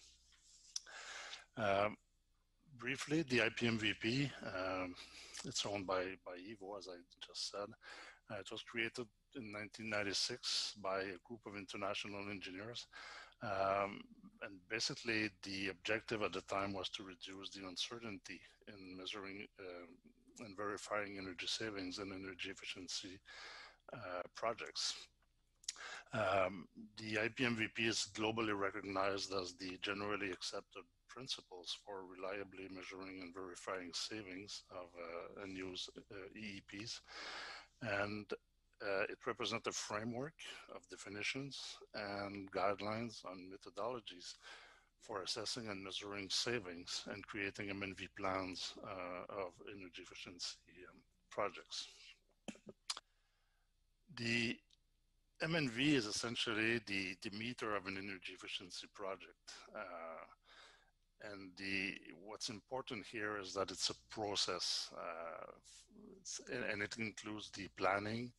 Briefly, the IPMVP, it's owned by EVO, as I just said. It was created in 1996 by a group of international engineers. And basically, the objective at the time was to reduce the uncertainty in measuring and verifying energy savings and energy efficiency projects. The IPMVP is globally recognized as the generally accepted principles for reliably measuring and verifying savings of unused EEPs. And it represents a framework of definitions and guidelines on methodologies for assessing and measuring savings and creating M&V plans of energy efficiency projects. The M&V is essentially the meter of an energy efficiency project. And what's important here is that it's a process, and it includes the planning,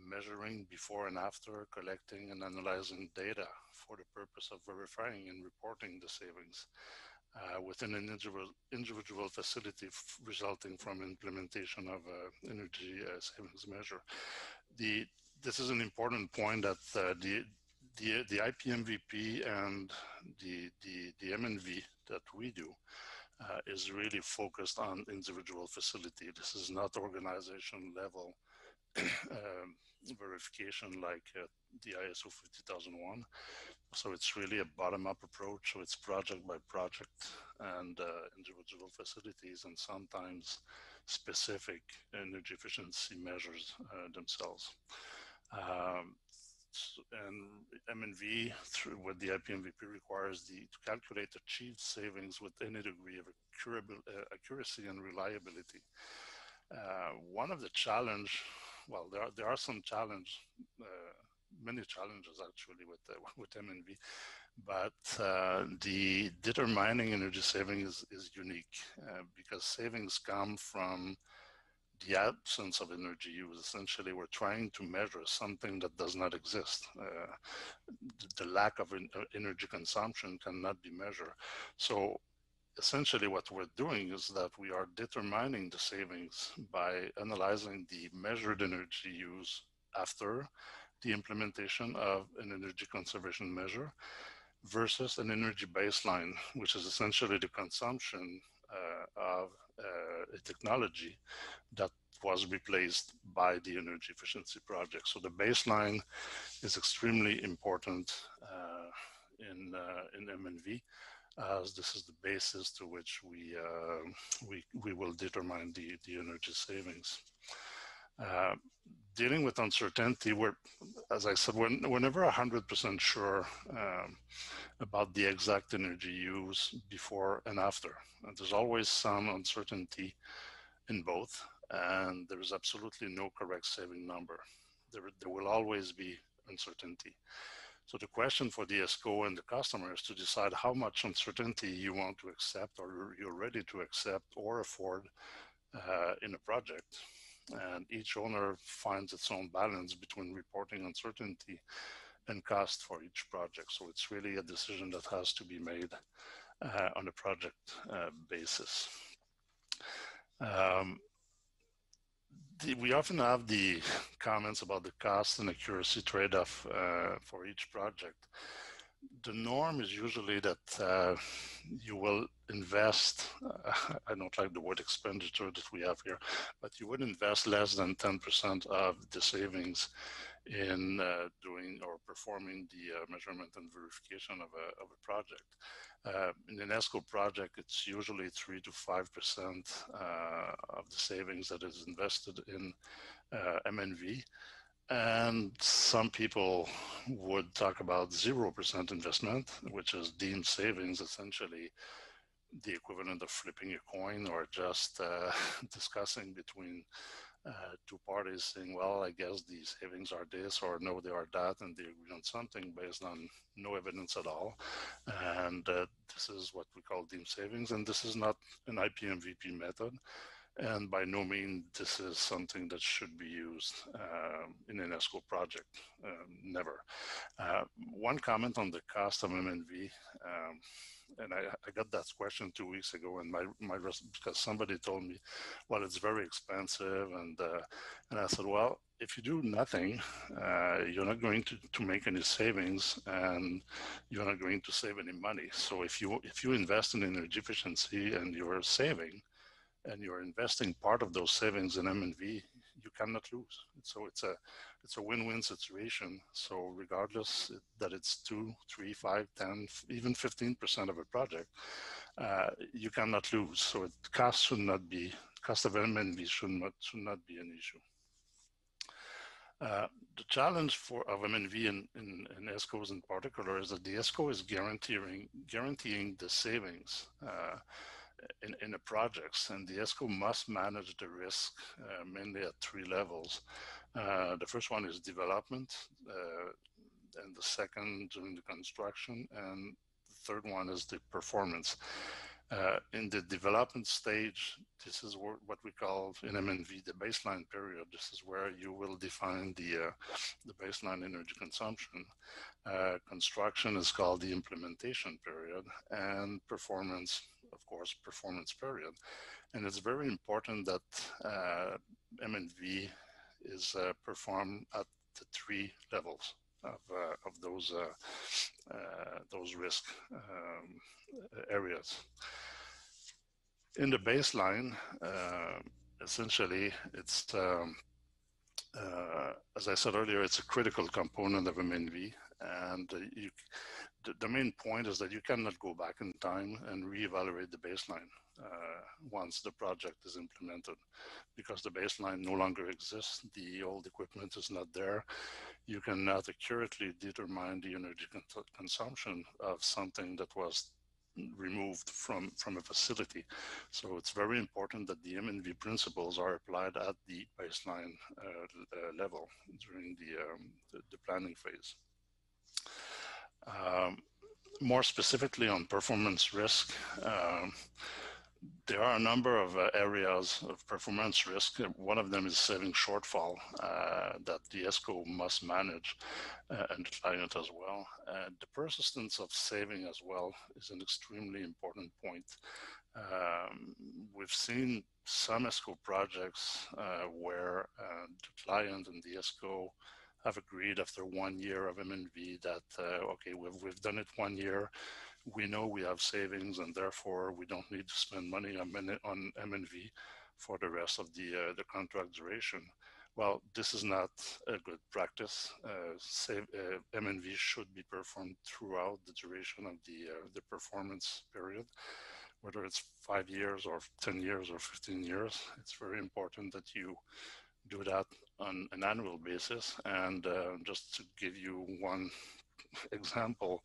measuring before and after, collecting and analyzing data for the purpose of verifying and reporting the savings within an individual facility resulting from implementation of energy savings measure. This is an important point that the IPMVP and the M&V that we do is really focused on individual facility. This is not organization level verification like the ISO 50001. So it's really a bottom-up approach. So it's project by project and individual facilities, and sometimes specific energy efficiency measures themselves. And M&V, through what the IPMVP requires, to calculate achieved savings with any degree of accuracy and reliability. One of the challenge, well, there are some challenge, many challenges actually with M&V, But the determining energy saving is unique because savings come from the absence of energy use. Essentially, we're trying to measure something that does not exist. The lack of energy consumption cannot be measured. So essentially what we're doing is that we are determining the savings by analyzing the measured energy use after the implementation of an energy conservation measure versus an energy baseline, which is essentially the consumption of a technology that was replaced by the energy efficiency project. So the baseline is extremely important in MNV, as this is the basis to which we will determine the energy savings. Dealing with uncertainty, as I said, we're never 100% sure about the exact energy use before and after. And there's always some uncertainty in both, and there is absolutely no correct saving number. There will always be uncertainty. So the question for the ESCO and the customer is to decide how much uncertainty you want to accept or you're ready to accept or afford in a project. And each owner finds its own balance between reporting uncertainty and cost for each project. So it's really a decision that has to be made on a project basis. We often have the comments about the cost and accuracy trade-off for each project. The norm is usually that you will invest, I don't like the word expenditure that we have here, but you would invest less than 10% of the savings in doing or performing the measurement and verification of a project. In an Esco project, it's usually 3 to 5% of the savings that is invested in MNV. And some people would talk about 0% investment, which is deemed savings, essentially the equivalent of flipping a coin or just discussing between two parties saying, well, I guess the savings are this or no, they are that, and they agree on something based on no evidence at all. And this is what we call deemed savings. And this is not an IPMVP method. And by no means, this is something that should be used in an Esco project, never. One comment on the cost of MNV, and I got that question 2 weeks ago, and because somebody told me, well, it's very expensive, and I said, well, if you do nothing, you're not going to make any savings, and you're not going to save any money. So if you invest in energy efficiency and you're saving, and you're investing part of those savings in MNV, you cannot lose. So it's a win-win situation. So regardless that it's 2, 3, 5, 10, even 15% of a project, you cannot lose. So cost of MNV should not be an issue. The challenge of MNV in ESCOs in particular is that the ESCO is guaranteeing the savings in the projects, and the ESCO must manage the risk mainly at 3 levels. The first one is development, and the second during the construction, and the third one is the performance. In the development stage, this is what we call in MNV the baseline period. This is where you will define the baseline energy consumption. Construction is called the implementation period, and performance, of course, performance period. And it's very important that MNV is performed at the 3 levels of those risk areas. In the baseline, essentially, it's as I said earlier, it's a critical component of MNV, and the main point is that you cannot go back in time and reevaluate the baseline once the project is implemented, because the baseline no longer exists. The old equipment is not there. You cannot accurately determine the energy consumption of something that was removed from a facility. So it's very important that the MNV principles are applied at the baseline level during the planning phase. more specifically on performance risk, there are a number of areas of performance risk. One of them is saving shortfall that the ESCO must manage, and the client as well. The persistence of saving as well is an extremely important point. We've seen some ESCO projects where the client and the ESCO have agreed after 1 year of MNV that, okay, we've done it 1 year, we know we have savings, and therefore we don't need to spend money on MNV for the rest of the contract duration. Well, this is not a good practice. MNV should be performed throughout the duration of the performance period, whether it's 5 years or 10 years or 15 years. It's very important that you do that on an annual basis. And just to give you one example,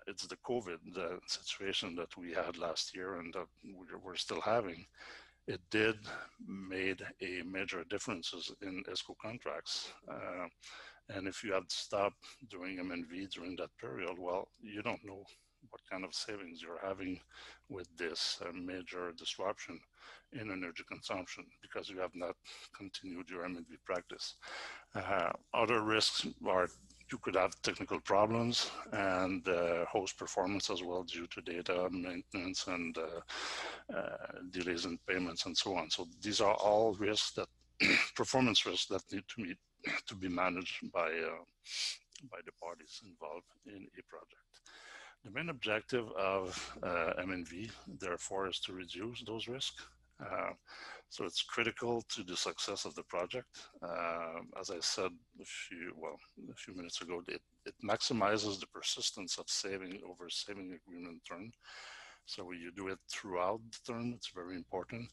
it's the COVID situation that we had last year and that we're still having. It did made a major differences in ESCO contracts. And if you have to stop doing MNV during that period, well, you don't know what kind of savings you're having with this major disruption in energy consumption because you have not continued your MNV practice. Other risks are you could have technical problems and host performance as well due to data maintenance and delays in payments and so on. So these are all risks that performance risks that need to be managed by the parties involved in a project. The main objective of MNV, therefore, is to reduce those risks. So it's critical to the success of the project. As I said a few minutes ago, it maximizes the persistence of saving over saving agreement term. So you do it throughout the term, it's very important.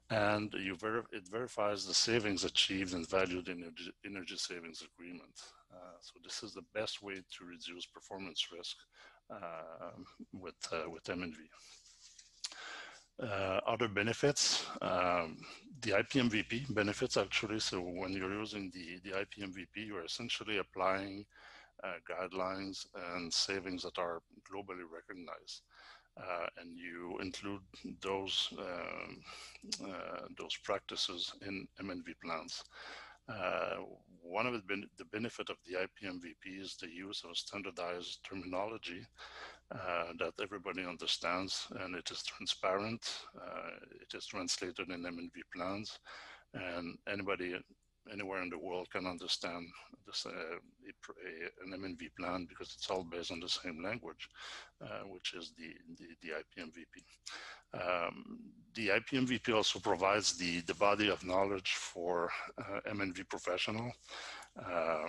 And it verifies the savings achieved and valued in energy savings agreement. So this is the best way to reduce performance risk with MNV. Other benefits, the IPMVP benefits actually. So when you're using the IPMVP, you're essentially applying guidelines and savings that are globally recognized. And you include those practices in MNV plans. One of the benefit of the IPMVP is the use of standardized terminology that everybody understands, and it is transparent. It is translated in MNV plans, and anybody anywhere in the world can understand this, an MNV plan because it's all based on the same language, which is the IPMVP. The IPMVP also provides the body of knowledge for MNV professional. I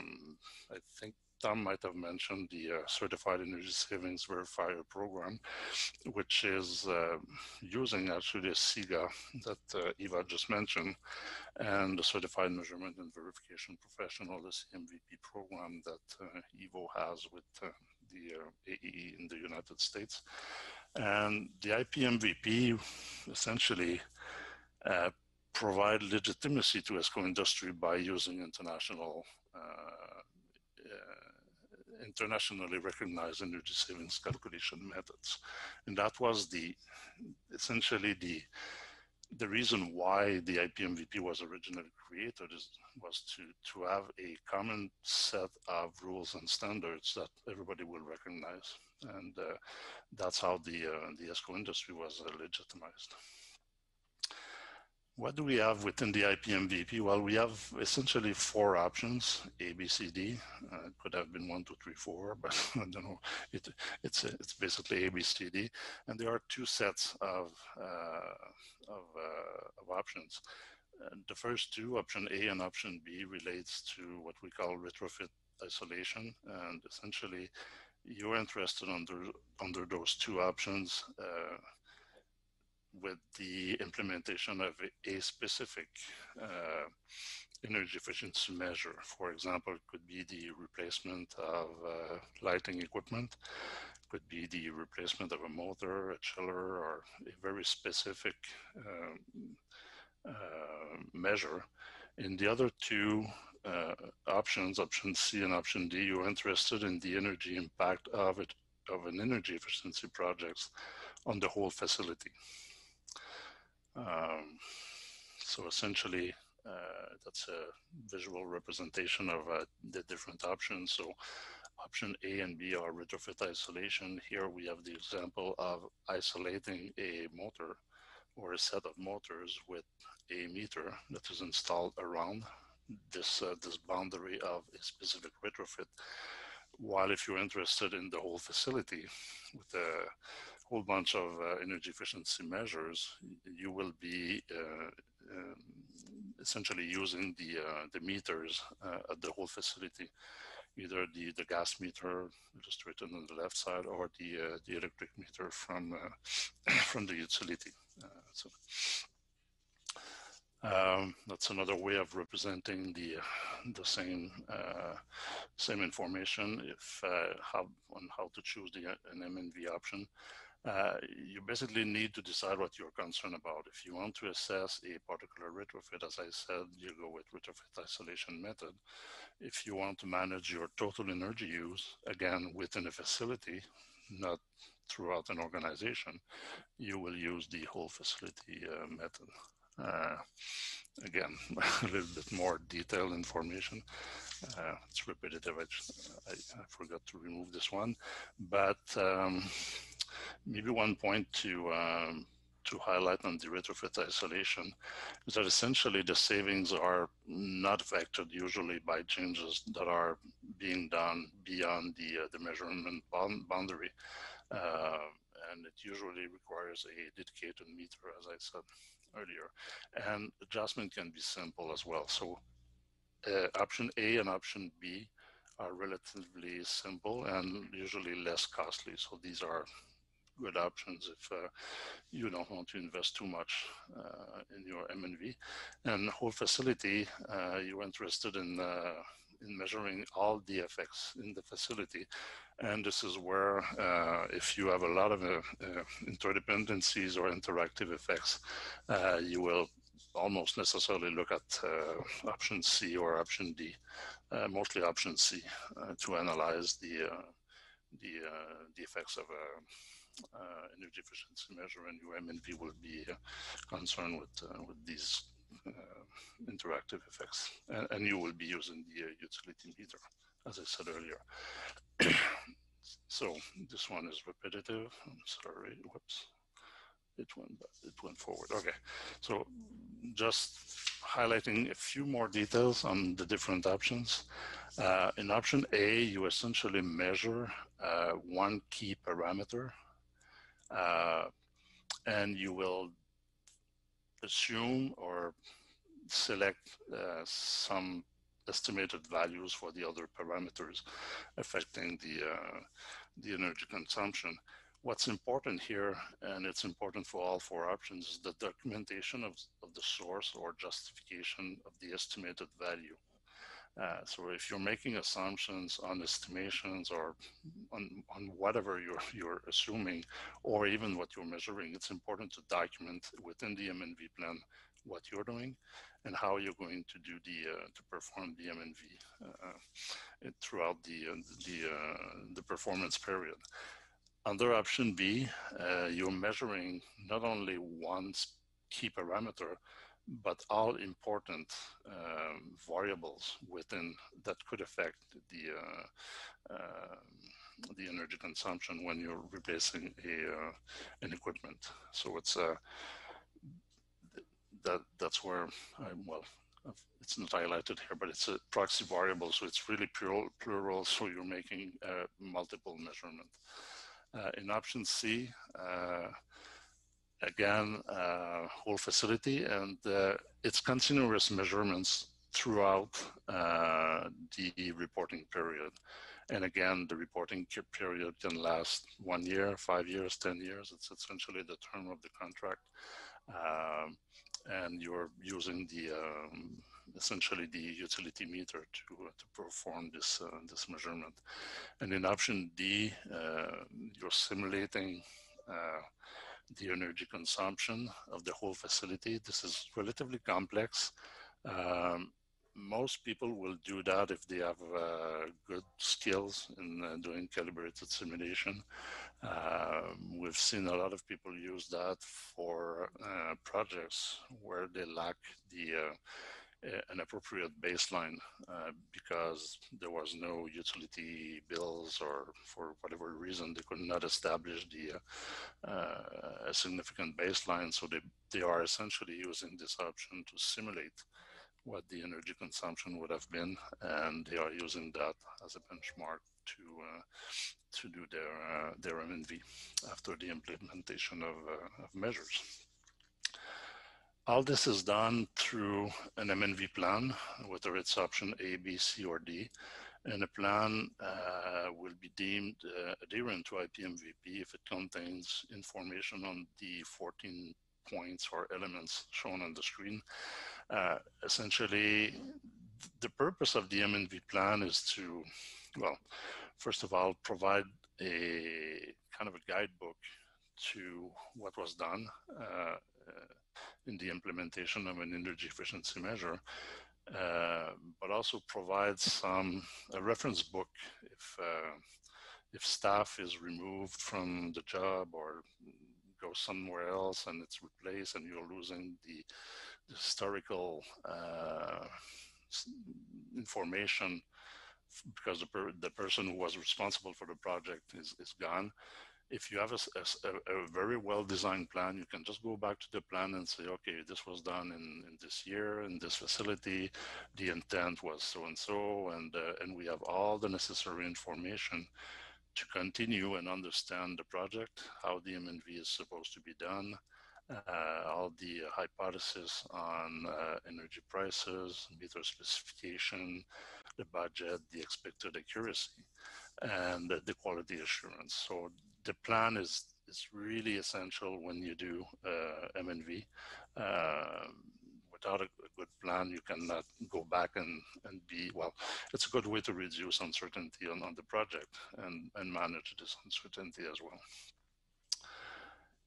think Tom might have mentioned the Certified Energy Savings Verifier program, which is using actually a SIGA that Eva just mentioned, and the Certified Measurement and Verification Professional, the CMVP program that EVO has with the AEE in the United States. And the IPMVP essentially provide legitimacy to ESCO industry by using internationally recognized energy savings calculation methods. And that was essentially the reason why the IPMVP was originally created was to have a common set of rules and standards that everybody will recognize. And that's how the ESCO industry was legitimized. What do we have within the IPMVP? Well, we have essentially 4 options, A, B, C, D. It could have been 1, 2, 3, 4, but I don't know. It's basically A, B, C, D. And there are 2 sets of options. The first 2, option A and option B, relates to what we call retrofit isolation. And essentially, you're interested under those 2 options with the implementation of a specific energy efficiency measure. For example, it could be the replacement of lighting equipment, could be the replacement of a motor, a chiller, or a very specific measure. In the other 2 options, option C and option D, you're interested in the energy impact of of an energy efficiency projects on the whole facility. So essentially, that's a visual representation of the different options. So option A and B are retrofit isolation. Here we have the example of isolating a motor or a set of motors with a meter that is installed around this boundary of a specific retrofit. While if you're interested in the whole facility with a whole bunch of energy efficiency measures, you will be essentially using the meters at the whole facility, either the gas meter illustrated on the left side or the electric meter from from the utility. That's another way of representing the same same information. If on how to choose an MNV option, you basically need to decide what you're concerned about. If you want to assess a particular retrofit, as I said, you go with retrofit isolation method. If you want to manage your total energy use, again, within a facility, not throughout an organization, you will use the whole facility method. Again, a little bit more detailed information. It's repetitive. I forgot to remove this one, but maybe one point to highlight on the retrofit isolation is that essentially the savings are not affected usually by changes that are being done beyond the measurement boundary. And it usually requires a dedicated meter, as I said earlier. And adjustment can be simple as well. So option A and option B are relatively simple and usually less costly. So these are good options if you don't want to invest too much in your MNV. And the whole facility, you're interested in measuring all the effects in the facility. And this is where, if you have a lot of interdependencies or interactive effects, you will almost necessarily look at option C or option D, mostly option C, to analyze the effects of energy efficiency measure, and your MNV will be concerned with these interactive effects, and you will be using the utility meter, as I said earlier. So this one is repetitive. I'm sorry. Whoops. It went forward. Okay. So just highlighting a few more details on the different options. In option A, you essentially measure one key parameter, and you will assume or select some estimated values for the other parameters affecting the energy consumption. What's important here, and it's important for all four options, is the documentation of the source or justification of the estimated value. So if you're making assumptions on estimations or on whatever you're assuming, or even what you're measuring, it's important to document within the MNV plan what you're doing and how you're going to do to perform the MNV throughout the performance period. Under option B, you're measuring not only one key parameter, but all important variables within that could affect the energy consumption when you're replacing an equipment. So it's that's where it's not highlighted here, but it's a proxy variable, so it's really plural. So you're making multiple measurements. In option C, again, whole facility, and it's continuous measurements throughout the reporting period. And again, the reporting period can last 1 year, 5 years, 10 years. It's essentially the term of the contract. And you're using essentially the utility meter to perform this measurement. And in option D, you're simulating the energy consumption of the whole facility. This is relatively complex. Most people will do that if they have good skills in doing calibrated simulation. We've seen a lot of people use that for projects where they lack an appropriate baseline because there was no utility bills, or for whatever reason they could not establish a significant baseline. So they are essentially using this option to simulate what the energy consumption would have been, and they are using that as a benchmark to do their MNV after the implementation of measures. All this is done through an MNV plan, whether it's option A, B, C, or D, and a plan will be deemed adherent to IPMVP if it contains information on the 14 points or elements shown on the screen. Essentially, the purpose of the MNV plan is to, well, first of all, provide a kind of a guidebook to what was done in the implementation of an energy efficiency measure, but also provides a reference book if staff is removed from the job or goes somewhere else and it's replaced and you're losing the historical information because the person who was responsible for the project is gone. If you have a very well-designed plan, you can just go back to the plan and say, okay, this was done in this year, in this facility, the intent was so-and-so, and we have all the necessary information to continue and understand the project, how the MNV is supposed to be done, all the hypotheses on energy prices, meter specification, the budget, the expected accuracy, and the quality assurance. So the plan is really essential when you do MNV. Without a good plan, you cannot go back and be, well, it's a good way to reduce uncertainty on the project and manage this uncertainty as well.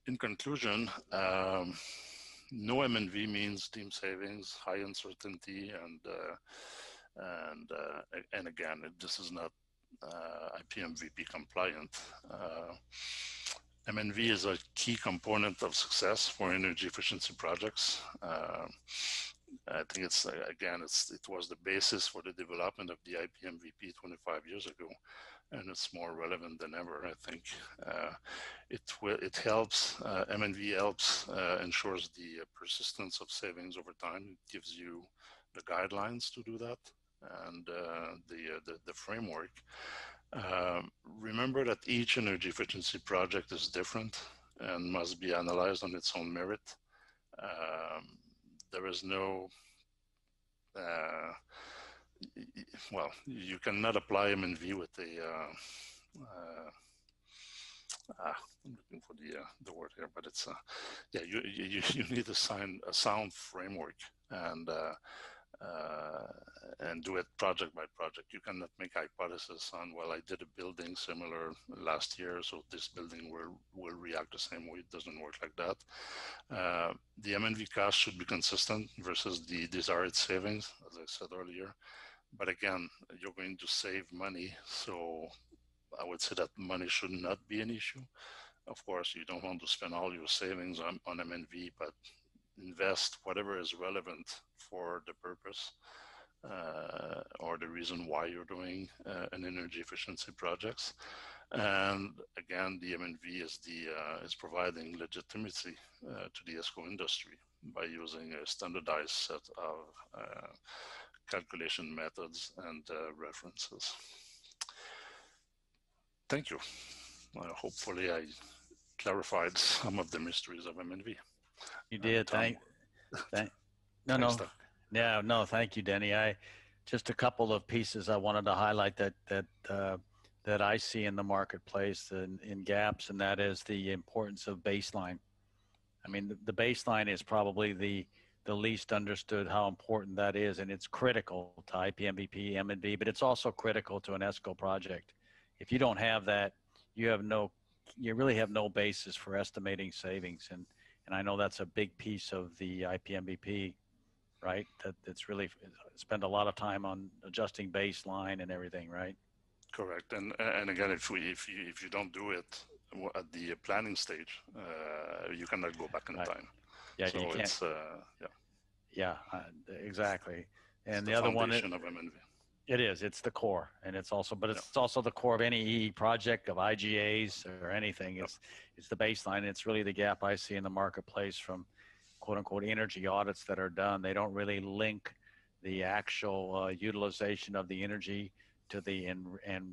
In conclusion, no MNV means team savings, high uncertainty, and again, this is not IPMVP compliant. MNV is a key component of success for energy efficiency projects. I think it's, again, it was the basis for the development of the IPMVP 25 years ago, and it's more relevant than ever, I think. It helps, MNV helps, ensures the persistence of savings over time. It gives you the guidelines to do that and the framework. Remember that each energy efficiency project is different and must be analyzed on its own merit. There is no, well, you cannot apply MNV with I'm looking for the word here, but it's, yeah, you need a sound framework and do it project by project. You cannot make hypotheses on, well, I did a building similar last year, so this building will react the same way. It doesn't work like that. The MNV cost should be consistent versus the desired savings, as I said earlier. But again, you're going to save money, so I would say that money should not be an issue. Of course, you don't want to spend all your savings on MNV, but invest whatever is relevant for the purpose or the reason why you're doing an energy efficiency projects. And again, the MNV is providing legitimacy to the Esco industry by using a standardized set of calculation methods and references. Thank you. Hopefully I clarified some of the mysteries of MNV. You did. Thank you, Denny. Just a couple of pieces I wanted to highlight that I see in the marketplace in gaps, and that is the importance of baseline. I mean, the baseline is probably the least understood how important that is, and it's critical to IPMVP, MNV, but it's also critical to an Esco project. If you don't have that, you really have no basis for estimating savings, and I know that's a big piece of the IPMVP, right? That's really spend a lot of time on adjusting baseline and everything, right? Correct. And again, if you don't do it at the planning stage, you cannot go back in time. Yeah, so you can't. it's Exactly. And it's the other one, foundation of MNV. it is. It's the core, and it's also, but it's also the core of any EE project, of IGAs or anything. It's the baseline. It's really the gap I see in the marketplace from quote unquote energy audits that are done. They don't really link the actual utilization of the energy to the and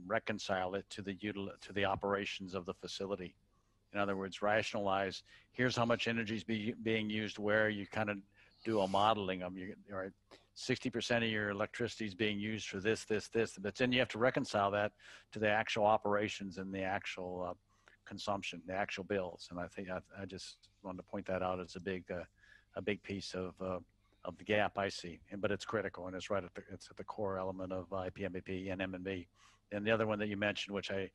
reconcile it to the operations of the facility. In other words, rationalize. Here's how much energy is being used. Where you kind of do a modeling of you. All right, 60% of your electricity is being used for this, but then you have to reconcile that to the actual operations and the actual consumption, the actual bills. And I think I just wanted to point that out as a big piece of the gap I see. But it's critical, and it's right it's at the core element of IPMVP and M&B. And the other one that you mentioned, which I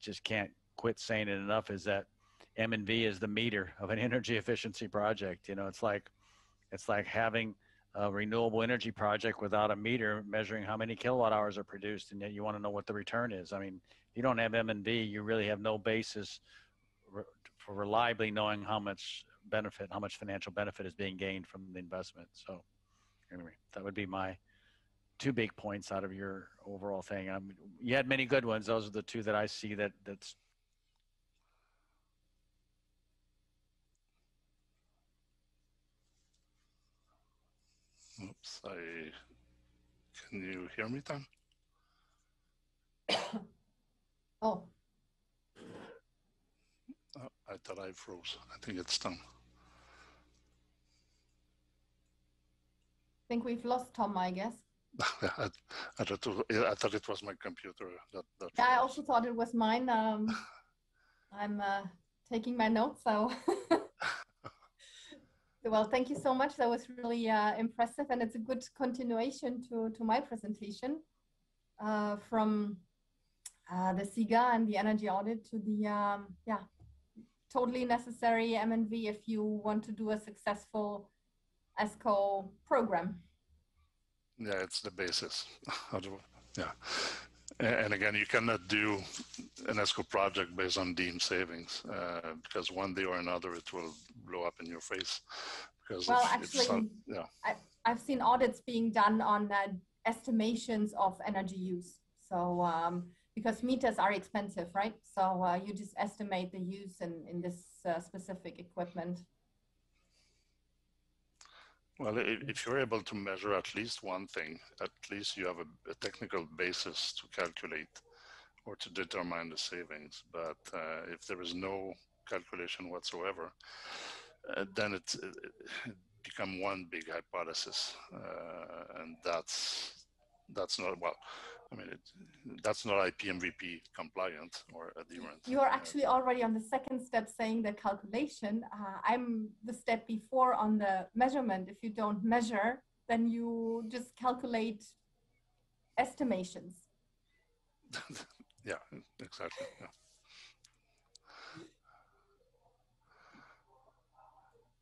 just can't quit saying it enough, is that M&V is the meter of an energy efficiency project. You know, it's like having a renewable energy project without a meter measuring how many kilowatt hours are produced, and yet you want to know what the return is. I mean, if you don't have M&V, you really have no basis for reliably knowing how much financial benefit is being gained from the investment. So anyway, that would be my 2 big points out of your overall thing. You had many good ones. Those are the 2 that I see that's. Oops, can you hear me, Tom? Oh. I thought I froze. I think it's Tom. I think we've lost Tom, I guess. I thought it was my computer that yeah, I also thought it was mine. I'm taking my notes, so. Well, thank you so much. That was really impressive, and it's a good continuation to my presentation from the SIGA and the energy audit to the totally necessary M&V if you want to do a successful Esco program. Yeah, it's the basis. Yeah. And again, you cannot do an Esco project based on deemed savings because one day or another it will blow up in your face. Because well, actually, I've seen audits being done on estimations of energy use. So because meters are expensive, right? So you just estimate the use in this specific equipment. Well, if you're able to measure at least one thing, at least you have a technical basis to calculate or to determine the savings. But if there is no calculation whatsoever, then it become one big hypothesis, and that's not, well, I mean, that's not IPMVP compliant or adherent. You are actually already on the second step saying the calculation. I'm the step before on the measurement. If you don't measure, then you just calculate estimations. Yeah, exactly. Yeah.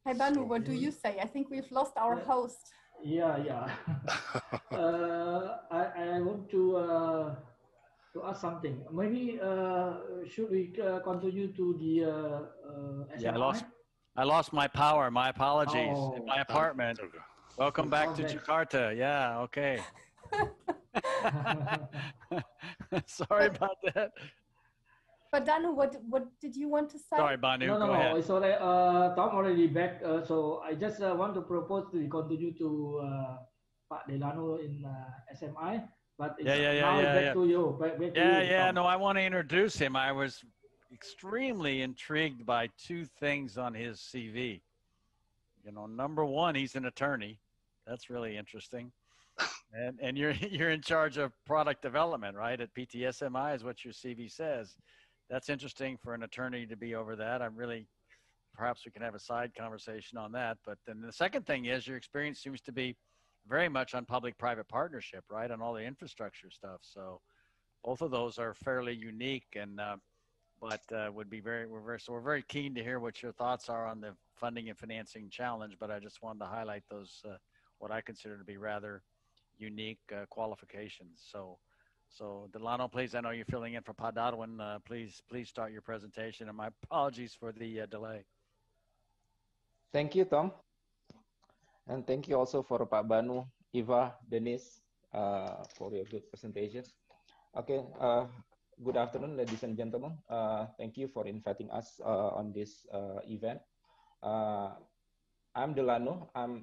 Hi, Banu, what do you say? I think we've lost our host. Yeah. I want to ask something. Maybe should we continue to the SMI? Yeah, I lost my power. My apologies. Oh. In my apartment. Welcome back to Jakarta. Yeah, okay. Sorry about that. But Danu, what did you want to say? Sorry, Banu. Go ahead. It's all right. Tom already back. So I just want to propose to continue to Pak Delano in SMI. But back to you. Back to you, No, I want to introduce him. I was extremely intrigued by 2 things on his CV. You know, number one, he's an attorney. That's really interesting. And you're in charge of product development, right? At PTSMI is what your CV says. That's interesting for an attorney to be over that. Perhaps we can have a side conversation on that. But then the second thing is your experience seems to be very much on public-private partnership, right? On all the infrastructure stuff. So both of those are fairly unique, and we're very keen to hear what your thoughts are on the funding and financing challenge. But I just wanted to highlight those what I consider to be rather unique qualifications. So So Delano, please, I know you're filling in for Pak Darwin. Please start your presentation, and my apologies for the delay. Thank you, Tom. And thank you also for Pak Banu, Eva, Denis, for your good presentation. Okay, good afternoon, ladies and gentlemen. Thank you for inviting us on this event. I'm Delano. I'm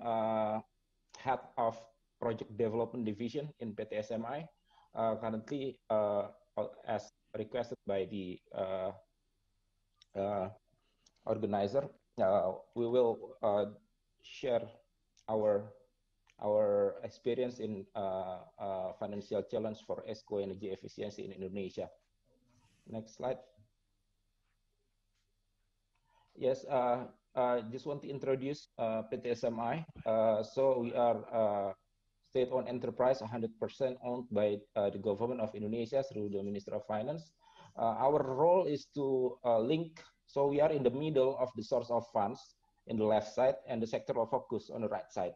head of Project Development Division in PT SMI. Currently, as requested by the organizer, we will share our experience in financial challenge for Esco energy efficiency in Indonesia. Next slide. Yes, just want to introduce PT SMI. So we are state-owned enterprise, 100% owned by the government of Indonesia through the Ministry of Finance. Our role is to link, so we are in the middle of the source of funds in the left side and the sectoral focus on the right side.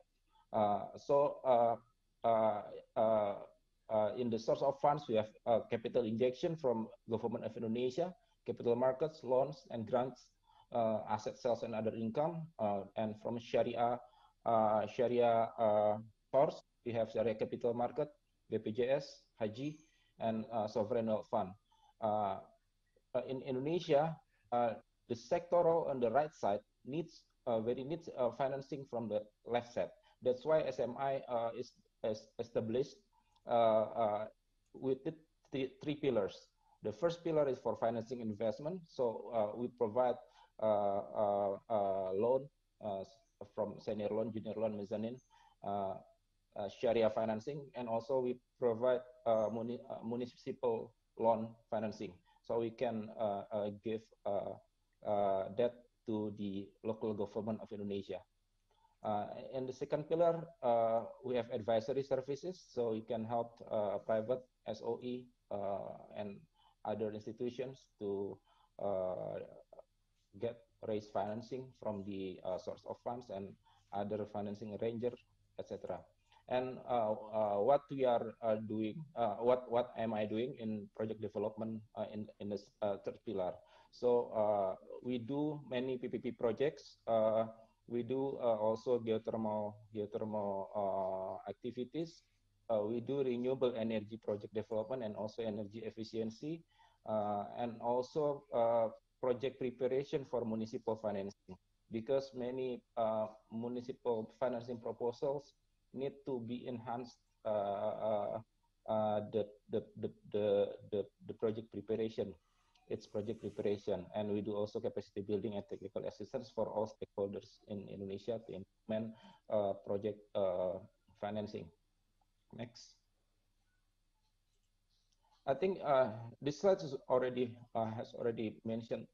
In the source of funds, we have capital injection from government of Indonesia, capital markets, loans and grants, asset sales and other income, and from Sharia source, we have Sharia capital market, BPJS, Haji, and sovereign wealth fund. In Indonesia, the sectoral on the right side needs financing from the left side. That's why SMI is established with the three pillars. The first pillar is for financing investment. So we provide loan from senior loan, junior loan, mezzanine, Sharia financing, and also we provide municipal loan financing. So we can give debt to the local government of Indonesia. And the second pillar, we have advisory services, so we can help private SOE and other institutions to raise financing from the source of funds and other financing arranger, etc. And what we are doing, what am I doing in project development in this third pillar? So we do many PPP projects. We do also geothermal activities. We do renewable energy project development and also energy efficiency, and also project preparation for municipal financing, because many municipal financing proposals need to be enhanced the project preparation. It's project preparation, and we do also capacity building and technical assistance for all stakeholders in Indonesia to implement project financing. Next. I think this slide is has already mentioned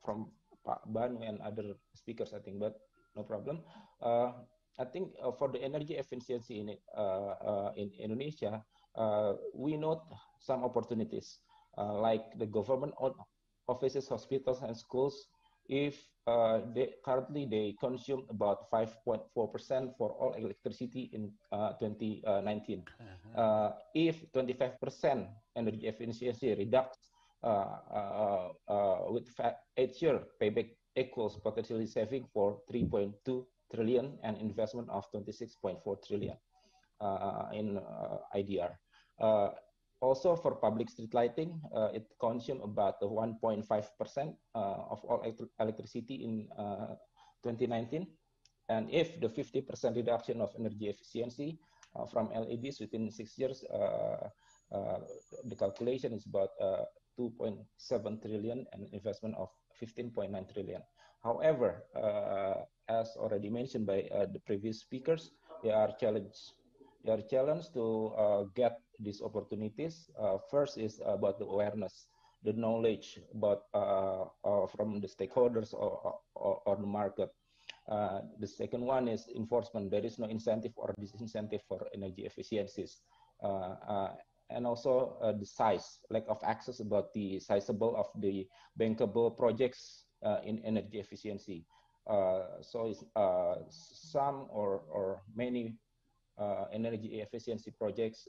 from Pak Banu and other speakers, I think, but no problem. I think for the energy efficiency in Indonesia, we note some opportunities. Like the government offices, hospitals, and schools, if currently they consume about 5.4% for all electricity in 2019. If 25% energy efficiency reducts with 8-year payback equals potentially saving for 3.2 trillion and investment of 26.4 trillion in IDR. Also, for public street lighting, it consumes about 1.5% of all electricity in 2019. And if the 50% reduction of energy efficiency from LEDs within 6 years, the calculation is about 2.7 trillion and investment of 15.9 trillion. However, as already mentioned by the previous speakers, there are challenges. They are challenged to get these opportunities. First is about the awareness, the knowledge about from the stakeholders or the market. The second one is enforcement. There is no incentive or disincentive for energy efficiencies. And also the size, lack of access about the sizable of the bankable projects in energy efficiency. So it's, some or many energy efficiency projects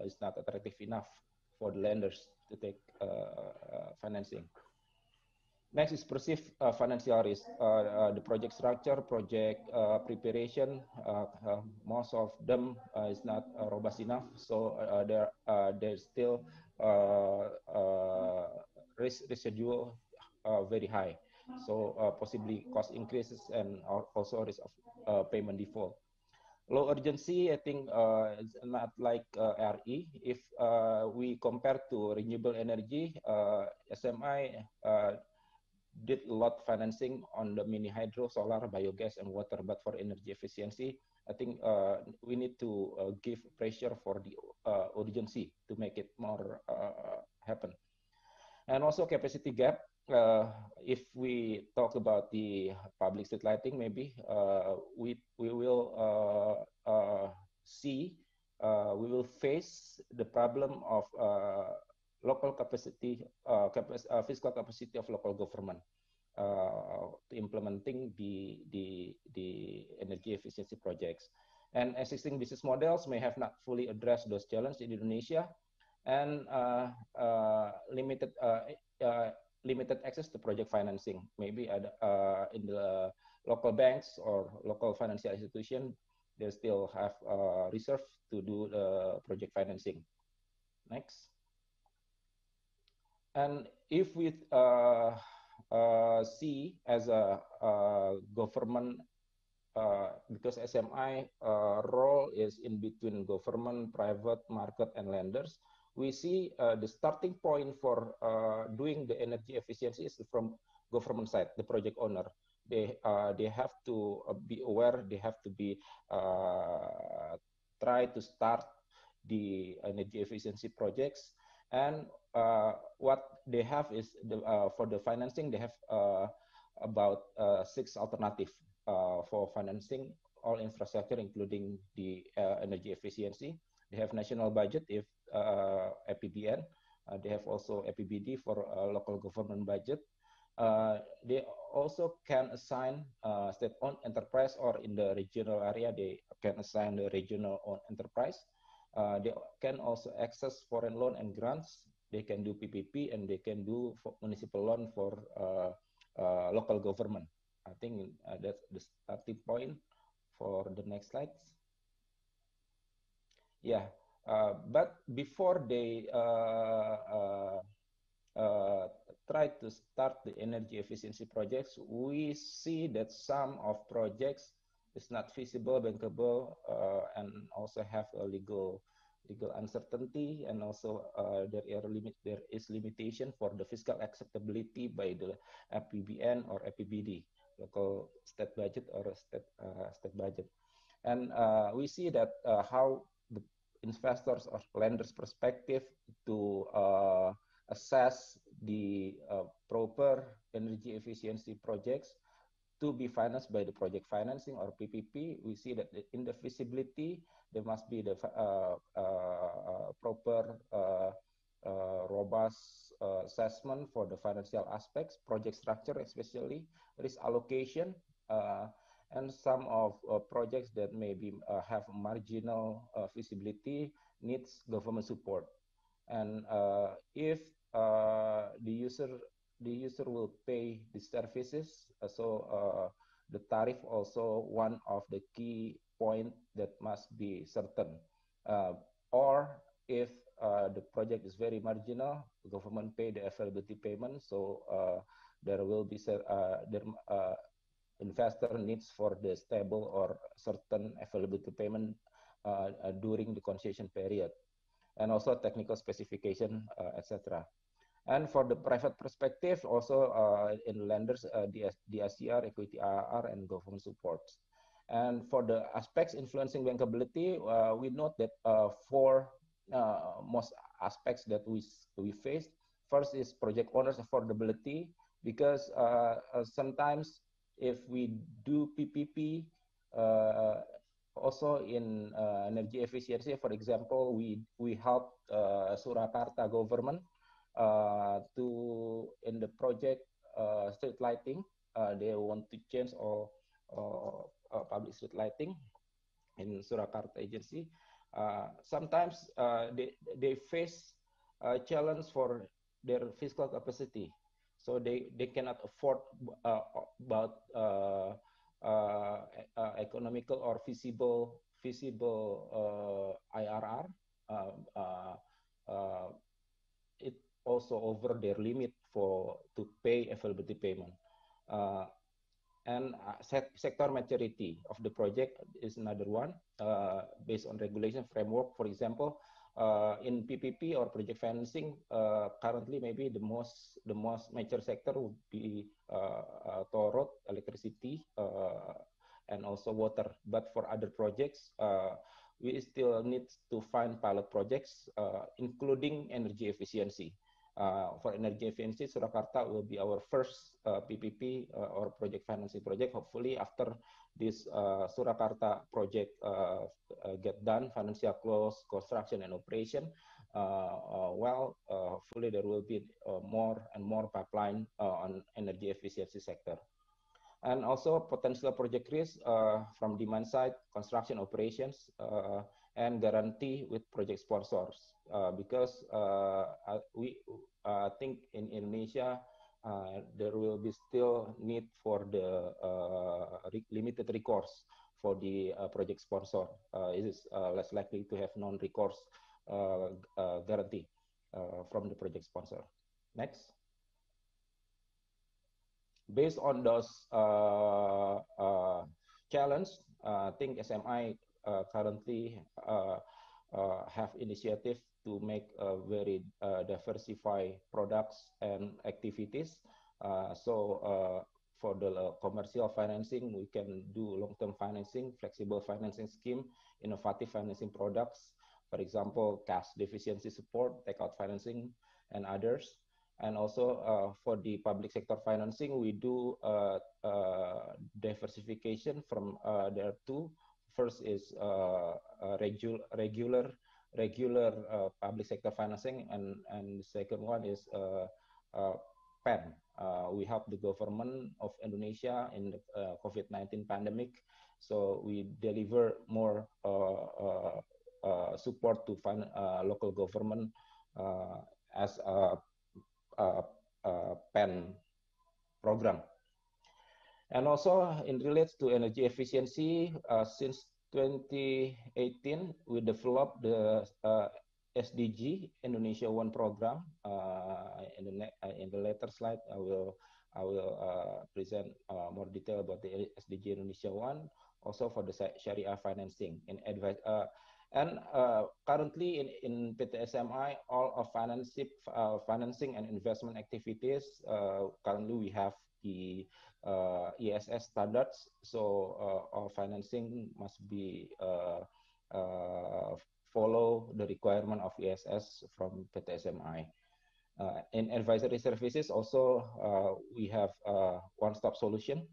is not attractive enough for the lenders to take financing. Next is perceived financial risk. The project structure, project preparation, most of them is not robust enough. So there's still risk residual very high. So possibly cost increases and also risk of payment default. Low urgency, I think it's not like RE. If we compare to renewable energy, SMI did a lot financing on the mini hydro, solar, biogas, and water, but for energy efficiency, I think we need to give pressure for the urgency to make it more happen. And also capacity gap. If we talk about the public street lighting, maybe we will see, we will face the problem of local capacity, fiscal capacity of local government to implementing the energy efficiency projects. And existing business models may have not fully addressed those challenges in Indonesia, and limited access to project financing. Maybe in the local banks or local financial institution, they still have reserve to do the project financing. Next. And if we see as a government, because SMI role is in between government, private, market, and lenders, we see the starting point for doing the energy efficiency is from government side, the project owner. They have to be aware, they have to be try to start the energy efficiency projects. And what they have is, for the financing, they have about 6 alternatives for financing all infrastructure, including the energy efficiency. They have national budget if APBN. They have also APBD for local government budget. They also can assign state-owned enterprise, or in the regional area, they can assign the regional-owned enterprise. They can also access foreign loan and grants. They can do PPP, and they can do municipal loan for local government. I think that's the starting point for the next slides. Yeah, but before they try to start the energy efficiency projects, we see that some of projects is not feasible, bankable, and also have a legal uncertainty, and also there is limitation for the fiscal acceptability by the APBN or APBD, local state budget or state budget. And we see that how the investors or lenders' perspective to assess the proper energy efficiency projects to be financed by the project financing or PPP. We see that in the feasibility, there must be the proper robust assessment for the financial aspects, project structure especially, risk allocation, and some of projects that maybe have marginal feasibility needs government support. And if the user will pay the services, so the tariff also one of the key point that must be certain. Or if the project is very marginal, the government pay the availability payment, so there will be investor needs for the stable or certain availability payment during the concession period, and also technical specification, etc. And for the private perspective, also in lenders, the DSCR, equity IRR, and government supports. And for the aspects influencing bankability, we note that for most aspects that we face, first is project owners' affordability, because sometimes if we do PPP, also in energy efficiency, for example, we help Surakarta government to in the project street lighting. They want to change all public street lighting in Surakarta agency. Sometimes they face challenge for their fiscal capacity. So they cannot afford about economical or feasible IRR. It also over their limit to pay availability payment. And sector maturity of the project is another one, based on regulation framework. For example, in PPP or project financing, currently maybe the most mature sector would be toll road, electricity, and also water. But for other projects, we still need to find pilot projects, including energy efficiency. For energy efficiency, Surakarta will be our first PPP or project financing project. Hopefully, after this Surakarta project get done, financial close, construction, and operation, hopefully there will be more and more pipeline on energy efficiency sector. And also potential project risk from demand side, construction operations, and guarantee with project sponsors, because we think in Indonesia there will be still need for the limited recourse for the project sponsor. It is less likely to have non-recourse guarantee from the project sponsor. Next. Based on those challenges, I think SMI currently have initiative to make very diversified products and activities. So for the commercial financing, we can do long-term financing, flexible financing scheme, innovative financing products, for example, cash deficiency support, takeout financing, and others. And also for the public sector financing, we do diversification from there are two. First is regular public sector financing, and the second one is PEN. We help the government of Indonesia in the COVID-19 pandemic, so we deliver more support to local government as a PEN program. And also in relates to energy efficiency, since 2018, we developed the SDG Indonesia One program. In the later slide, I will present more detail about the SDG Indonesia One, also for the Sharia financing and advice. And currently in PT SMI, all of financing and investment activities, currently we have the ESS standards. So all financing must be follow the requirement of ESS from PT SMI. In advisory services, also we have one-stop solution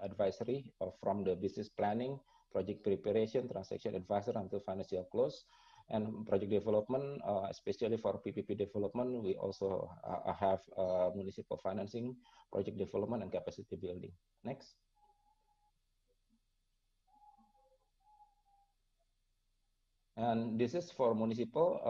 advisory from the business planning, project preparation, transaction advisor until financial close, and project development, especially for PPP development. We also have municipal financing, project development, and capacity building. Next. And this is for municipal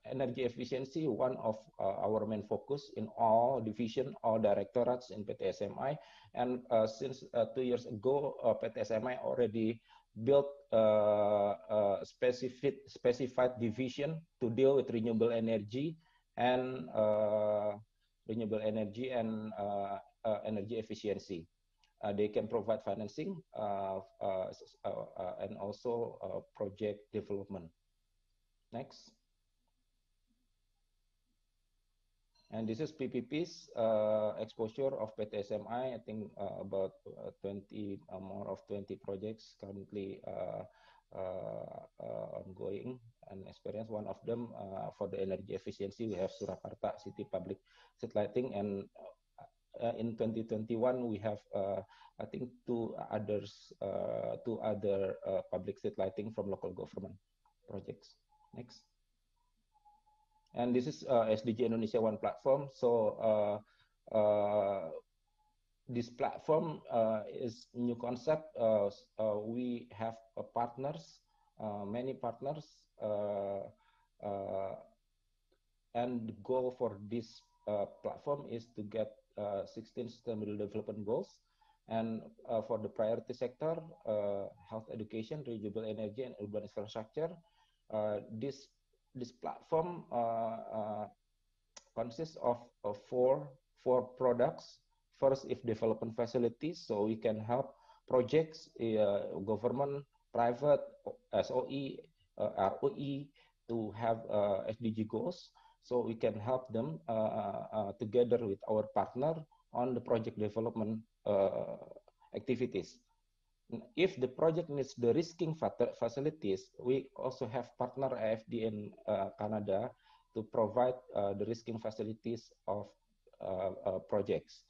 energy efficiency, one of our main focus in all division, all directorates in PT SMI. And since 2 years ago, PT SMI already built a specified division to deal with renewable energy and energy efficiency. They can provide financing and also project development. Next. And this is PPP's exposure of PT SMI. I think about 20 more of 20 projects currently ongoing and experience. One of them for the energy efficiency, we have Surakarta City Public Street Lighting, and in 2021 we have I think two other public street lighting from local government projects. Next. And this is SDG Indonesia One platform. So this platform is new concept. We have partners, many partners And the goal for this platform is to get 16 Sustainable Development Goals. And for the priority sector, health education, renewable energy, and urban infrastructure, this platform consists of four products. First, if development facilities, so we can help projects, government, private, SOE, ROE, to have SDG goals. So we can help them together with our partner on the project development activities. If the project needs the risking facilities, we also have partner AFD in Canada to provide the risking facilities of projects.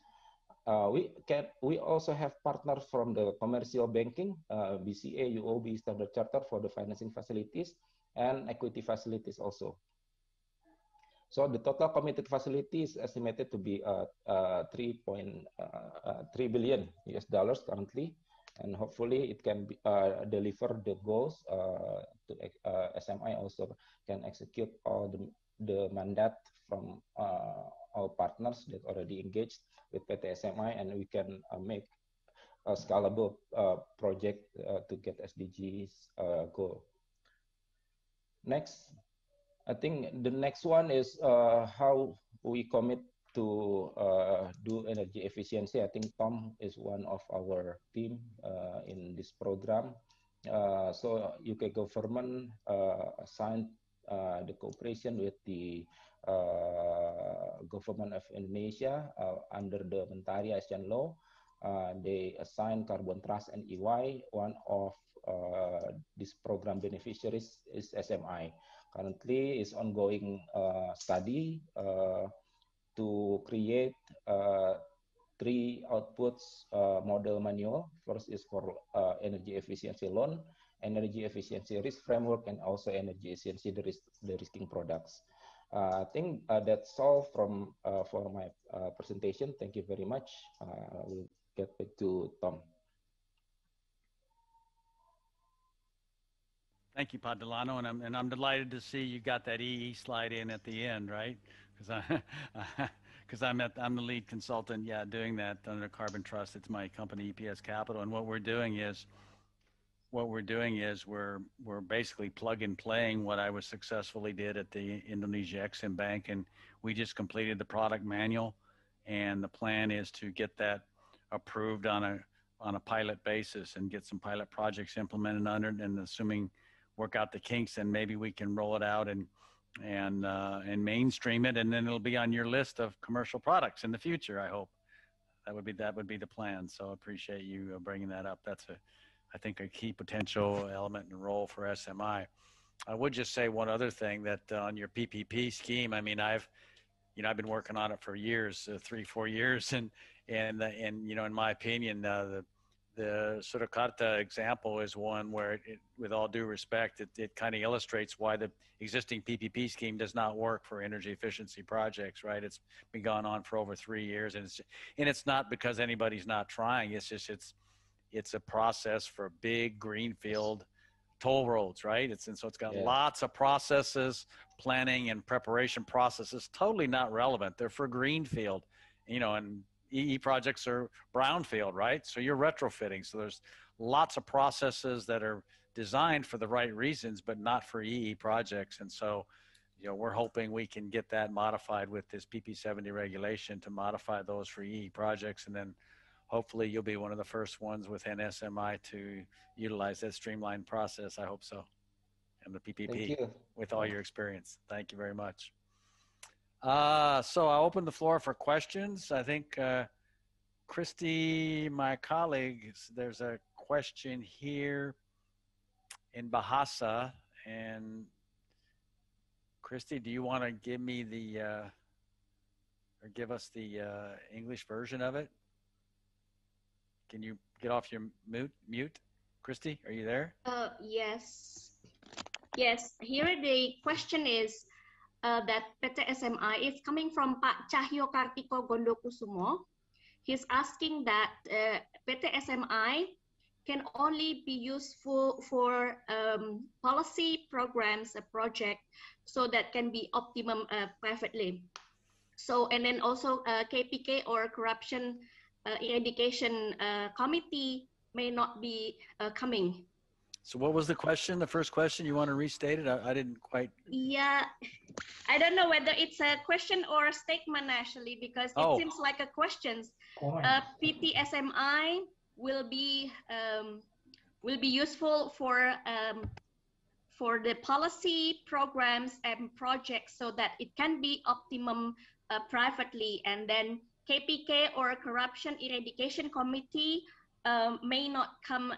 We also have partners from the commercial banking, BCA, UOB, Standard Chartered for the financing facilities, and equity facilities also. So the total committed facility is estimated to be $3.3 billion currently, and hopefully it can be, deliver the goals to SMI also can execute all the mandate from our partners that already engaged with PT SMI, and we can make a scalable project to get SDGs goal. Next. I think the next one is how we commit to do energy efficiency. I think Tom is one of our team in this program. So UK government signed the cooperation with the government of Indonesia under the Materi Asian law. They assigned Carbon Trust and EY. One of this program beneficiaries is SMI. Currently is ongoing study to create 3 outputs model manual. First is for energy efficiency loan, energy efficiency risk framework, and also energy efficiency the risking products. I think that's all from for my presentation. Thank you very much. We'll get back to Tom. Thank you, Pak Delano, and I'm delighted to see you got that EE slide in at the end, right? Because I'm the lead consultant, yeah, doing that under Carbon Trust. It's my company, EPS Capital, and what we're doing is we're basically plug and playing what I was successfully did at the Indonesia Exim Bank, and we just completed the product manual, and the plan is to get that approved on a pilot basis and get some pilot projects implemented under it, and assuming work out the kinks, and maybe we can roll it out and mainstream it, and then it'll be on your list of commercial products in the future. I hope that would be the plan. So I appreciate you bringing that up. That's I think a key potential element and role for SMI. I would just say one other thing, that on your PPP scheme, I mean, I've been working on it for years, 3-4 years, and in my opinion, the Surakarta example is one where, with all due respect, it kind of illustrates why the existing PPP scheme does not work for energy efficiency projects, right? It's been going on for over 3 years, and it's not because anybody's not trying. It's just it's a process for big greenfield toll roads, right? So it's got lots of processes, planning and preparation processes, totally not relevant. They're for greenfield, and EE projects are brownfield, right? So you're retrofitting. So there's lots of processes that are designed for the right reasons, but not for EE projects. And so, we're hoping we can get that modified with this PP70 regulation to modify those for EE projects. And then hopefully you'll be one of the first ones within SMI to utilize that streamlined process. I hope so. And the PPP with all your experience. Thank you very much. So I'll open the floor for questions. I think, Christy, my colleague, there's a question here in Bahasa. And Christy, do you want to give me or give us the English version of it? Can you get off your mute? Christy, are you there? Yes. Yes, here the question is, that PT SMI is coming from Pak Cahyo Kartiko Gondokusumo. He's asking that PT SMI can only be useful for policy programs, a project, so that can be optimum privately. So, and then also KPK or corruption eradication committee may not be coming. So what was the question? The first question, you want to restate it? I didn't quite. Yeah, I don't know whether it's a question or a statement actually, because it seems like a question. PTSMI will be useful for the policy programs and projects so that it can be optimum privately, and then KPK or corruption eradication committee may not come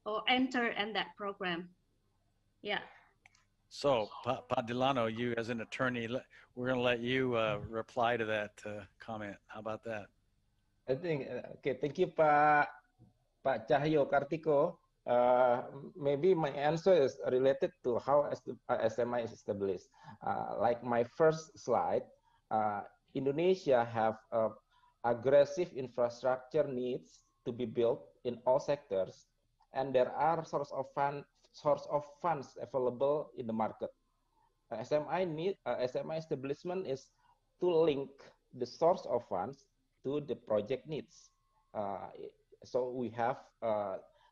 or enter in that program. Yeah. So, Pak Delano, you as an attorney, we're going to let you reply to that comment. How about that? I think, okay, thank you, Pak Cahyo Kartiko. Maybe my answer is related to how SMI is established. Like my first slide, Indonesia have aggressive infrastructure needs to be built in all sectors, and there are source of funds available in the market. SMI establishment is to link the source of funds to the project needs. So we have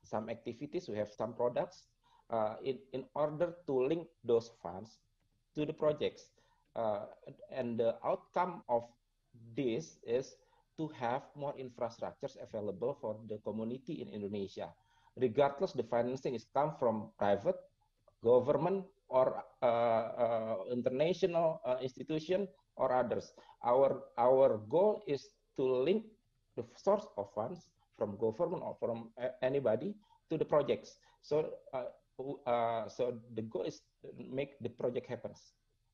some activities, we have some products in order to link those funds to the projects. And the outcome of this is to have more infrastructures available for the community in Indonesia, regardless the financing is come from private, government, or international institution or others. Our goal is to link the source of funds from government or from anybody to the projects. So so the goal is to make the project happen.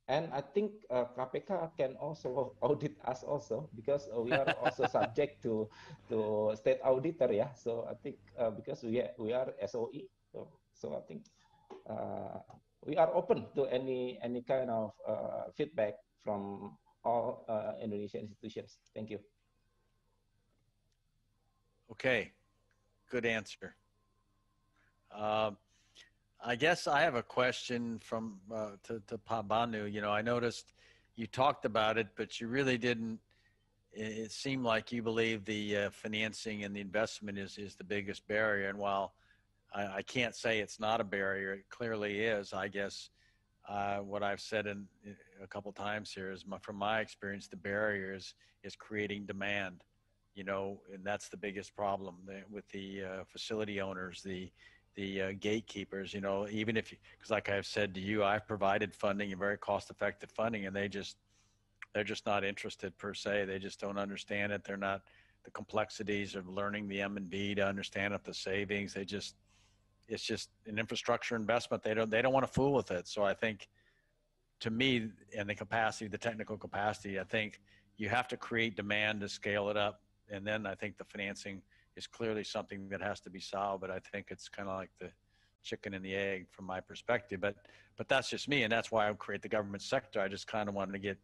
And I think KPK can also audit us also, because we are also subject to state auditor, yeah. So I think because we are SOE, so I think we are open to any kind of feedback from all Indonesian institutions. Thank you. Okay, good answer. I guess I have a question from to Pa Banu. You know, I noticed you talked about it, but you really didn't. It seemed like you believe the financing and the investment is the biggest barrier. And while I can't say it's not a barrier, it clearly is. I guess what I've said a couple times here is, from my experience, the barrier is creating demand. You know, and that's the biggest problem with the facility owners, the gatekeepers. You know, even if, because like I've said to you, I've provided funding and very cost-effective funding, and they're just not interested per se. They just don't understand it. They're not the complexities of learning the M&B to understand it, the savings. It's just an infrastructure investment. They don't want to fool with it. So I think, to me, and the capacity, the technical capacity, I think you have to create demand to scale it up. And then I think the financing is clearly something that has to be solved. But I think it's kind of like the chicken and the egg from my perspective. But that's just me, and that's why I create the government sector. I just kind of wanted to get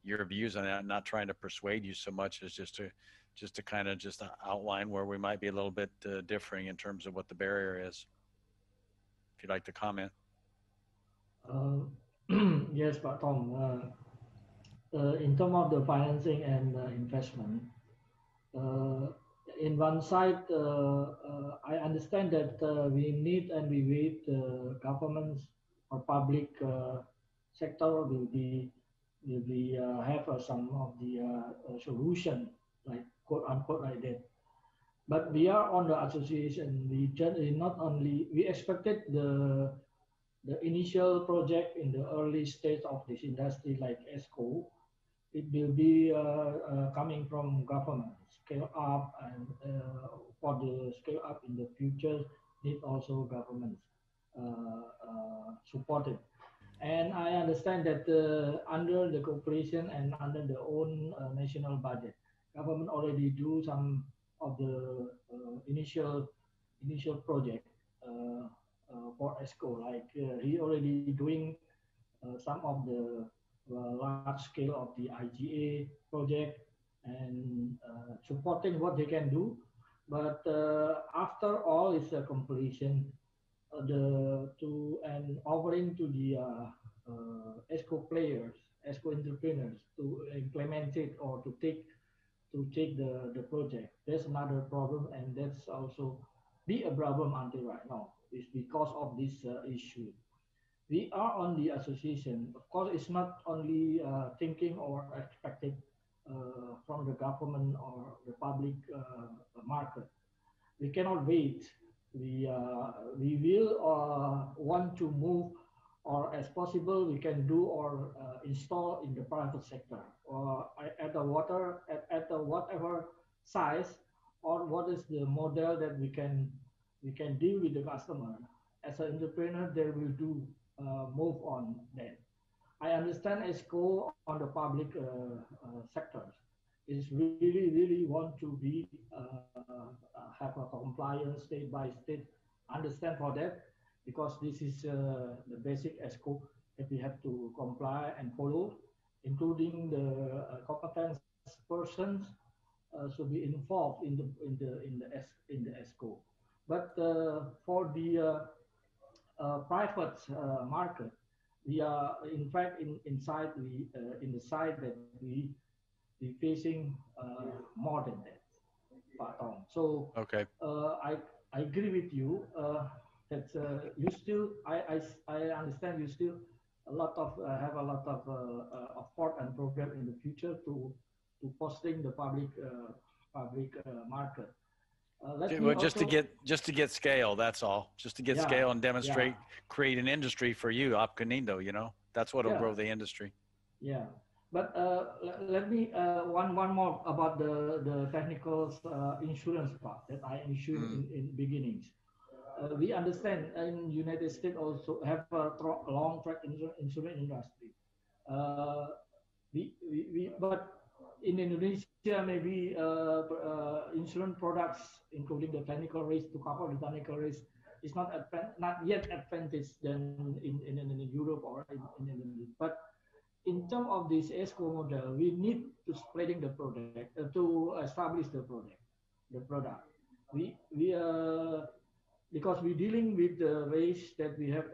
your views on that. I'm not trying to persuade you so much as just to kind of just outline where we might be a little bit differing in terms of what the barrier is. If you'd like to comment. Yes, Pak Tom. In terms of the financing and investment, in one side, I understand that we need and we wait governments or public sector will be have some of the solution, like quote unquote like that. But we are on the association. We not only we expected the initial project in the early stage of this industry like Esco, it will be coming from government. Scale up, and for the scale up in the future, need also government supported. And I understand that under the cooperation and under the own national budget, government already do some of the initial project for Esco. Like he already doing some of the large scale of the IGA project and supporting what they can do. But after all is a completion, and offering to the ESCO players, ESCO entrepreneurs to implement it or to take the project. There's another problem, and that's also be a problem until right now. It's because of this issue. We are on the association. Of course, it's not only thinking or expected from the government or the public market. We cannot wait. We will want to move, or as possible we can do or install in the private sector or at the whatever size, or what is the model that we can deal with the customer. As an entrepreneur, they will do move on that. I understand ESCO on the public sectors is really want to be have a compliance state by state. Understand for that, because this is the basic ESCO that we have to comply and follow, including the competence persons should be involved in the ESCO. But for the private market, we are in fact inside the side that we facing more than that, Pak Tom. So Okay. I agree with you that you still I understand you still have a lot of effort and program in the future to fostering the public market. Well, just to get scale, that's all. Just to get scale and demonstrate, create an industry for you, Opconindo, you know. That's what'll grow the industry. Yeah. But let me one more about the technical insurance part that I issued in beginnings. We understand in United States also have a long track insurance industry. But in Indonesia, maybe insurance products, including the technical risk, to cover the technical risk, is not yet advantage than in Europe or in Indonesia. But in terms of this ESCO model, we need to spreading the product to establish the product. Because we're dealing with the race that we have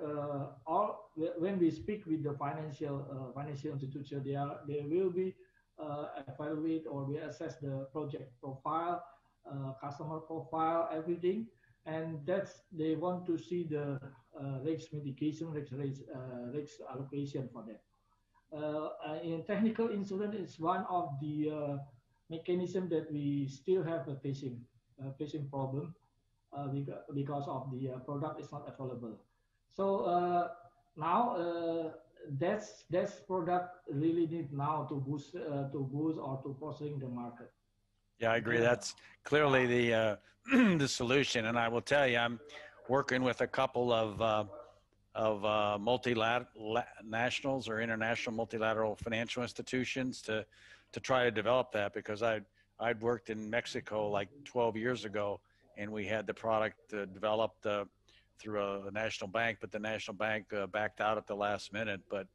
when we speak with the financial institution, they will be evaluate or we assess the project profile, customer profile, everything, and they want to see the risk mitigation, risk allocation for that. In technical insurance, is one of the mechanism that we still have a facing problem because of the product is not available. So now that's product really need now to boost or to pursuing the market. Yeah, I agree. That's clearly the the solution. And I will tell you, I'm working with a couple of multinationals or international multilateral financial institutions to try to develop that, because I'd worked in Mexico like 12 years ago, and we had the product developed through a national bank, but the national bank backed out at the last minute. But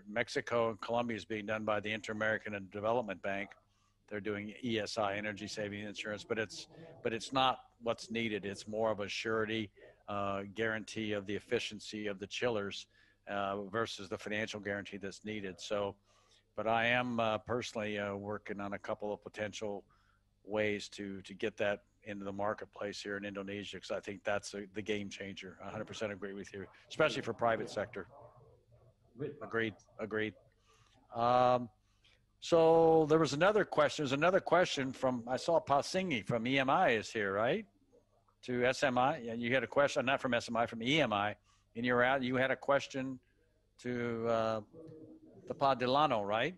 Mexico and Colombia is being done by the Inter-American Development Bank. They're doing ESI, energy saving insurance, but it's not what's needed. It's more of a surety guarantee of the efficiency of the chillers versus the financial guarantee that's needed. So, but I am personally working on a couple of potential ways to get that into the marketplace here in Indonesia, because I think that's the game changer. 100% agree with you, especially for private sector. Agreed. So there was another question. There's another question from, I saw Pasingi from EMI is here, right? To SMI. Yeah, you had a question, not from SMI, from EMI. And you had a question to the Pa Delano, right?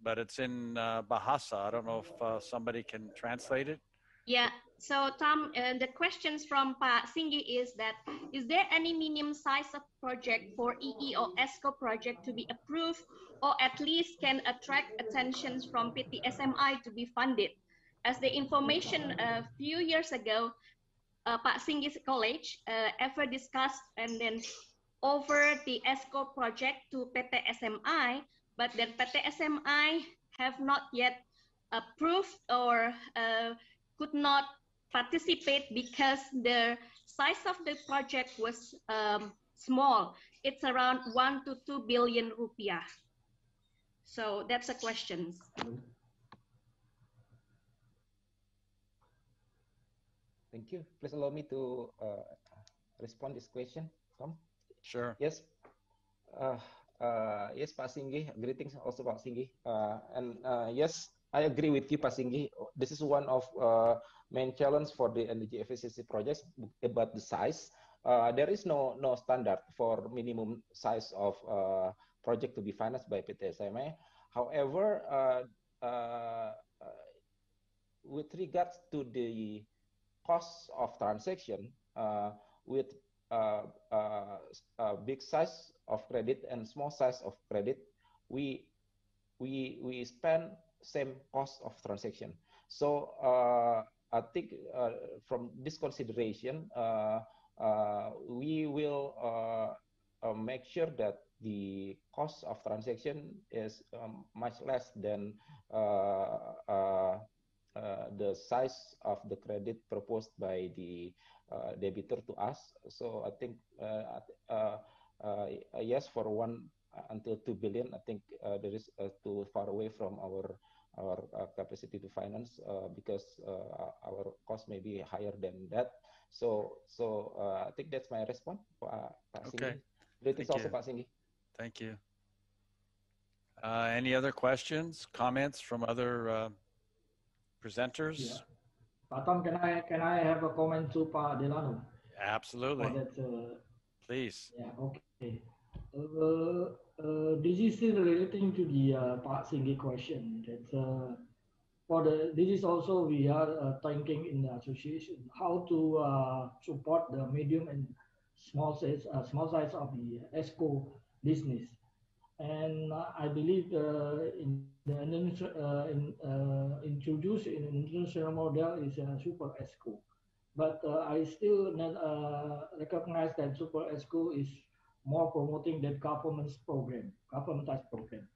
But it's in Bahasa. I don't know if somebody can translate it. Yeah. So Tom, the questions from Pa Singgi is there any minimum size of project for EE or ESCO project to be approved, or at least can attract attention from PT SMI to be funded? As the information a few years ago, Pak Singgi's college ever discussed and then over the ESCO project to PT SMI, but then PT SMI have not yet approved or could not participate because the size of the project was small. It's around 1 to 2 billion rupiah. So that's a question. Thank you. Please allow me to respond this question, Tom. Sure. Yes. Yes, Pak Singgi. Greetings also, Pak Singgi. Yes, I agree with you, Pak Singgi. This is one of main challenge for the energy efficiency projects about the size. There is no standard for minimum size of project to be financed by PT SMA. However, with regards to the cost of transaction, with big size of credit and small size of credit, we spend same cost of transaction. So I think from this consideration, we will make sure that the cost of transaction is much less than the size of the credit proposed by the debitor to us. So I think yes, for 1 until 2 billion, I think there is too far away from our capacity to finance because our cost may be higher than that. So I think that's my response, Pak Singgi. Greetings also, Pak Singgi. Thank you. Any other questions, comments from other presenters? Yeah. Pak Tom, can I have a comment to Pak Delano? Absolutely. That, please. Yeah. Okay. This is still relating to the Pak Singgi question. That this is also we are thinking in the association how to support the medium and small size of the Esco business. And I believe in the introduced in international model is a super Esco, but I still recognize that super Esco is more promoting that governmentized program.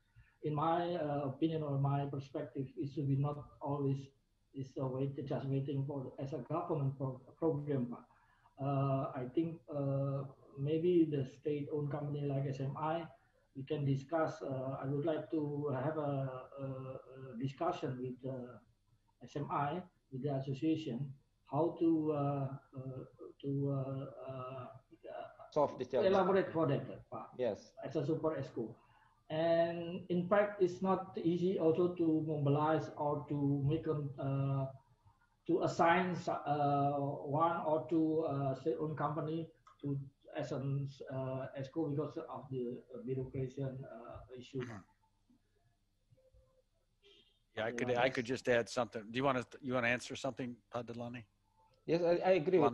In my opinion or my perspective, it should be not always just waiting for as a government program. I think maybe the state-owned company like SMI, we can discuss. I would like to have a discussion with SMI, with the association, how to solve this challenge. Elaborate for that, yes, as a super Esco. And in fact, it's not easy also to mobilize or to make them to assign one or two state-owned company to as an Esco because of the bureaucracy issue. Yeah, I could just add something. Do you want to answer something, Pak Delano? Yes, I agree with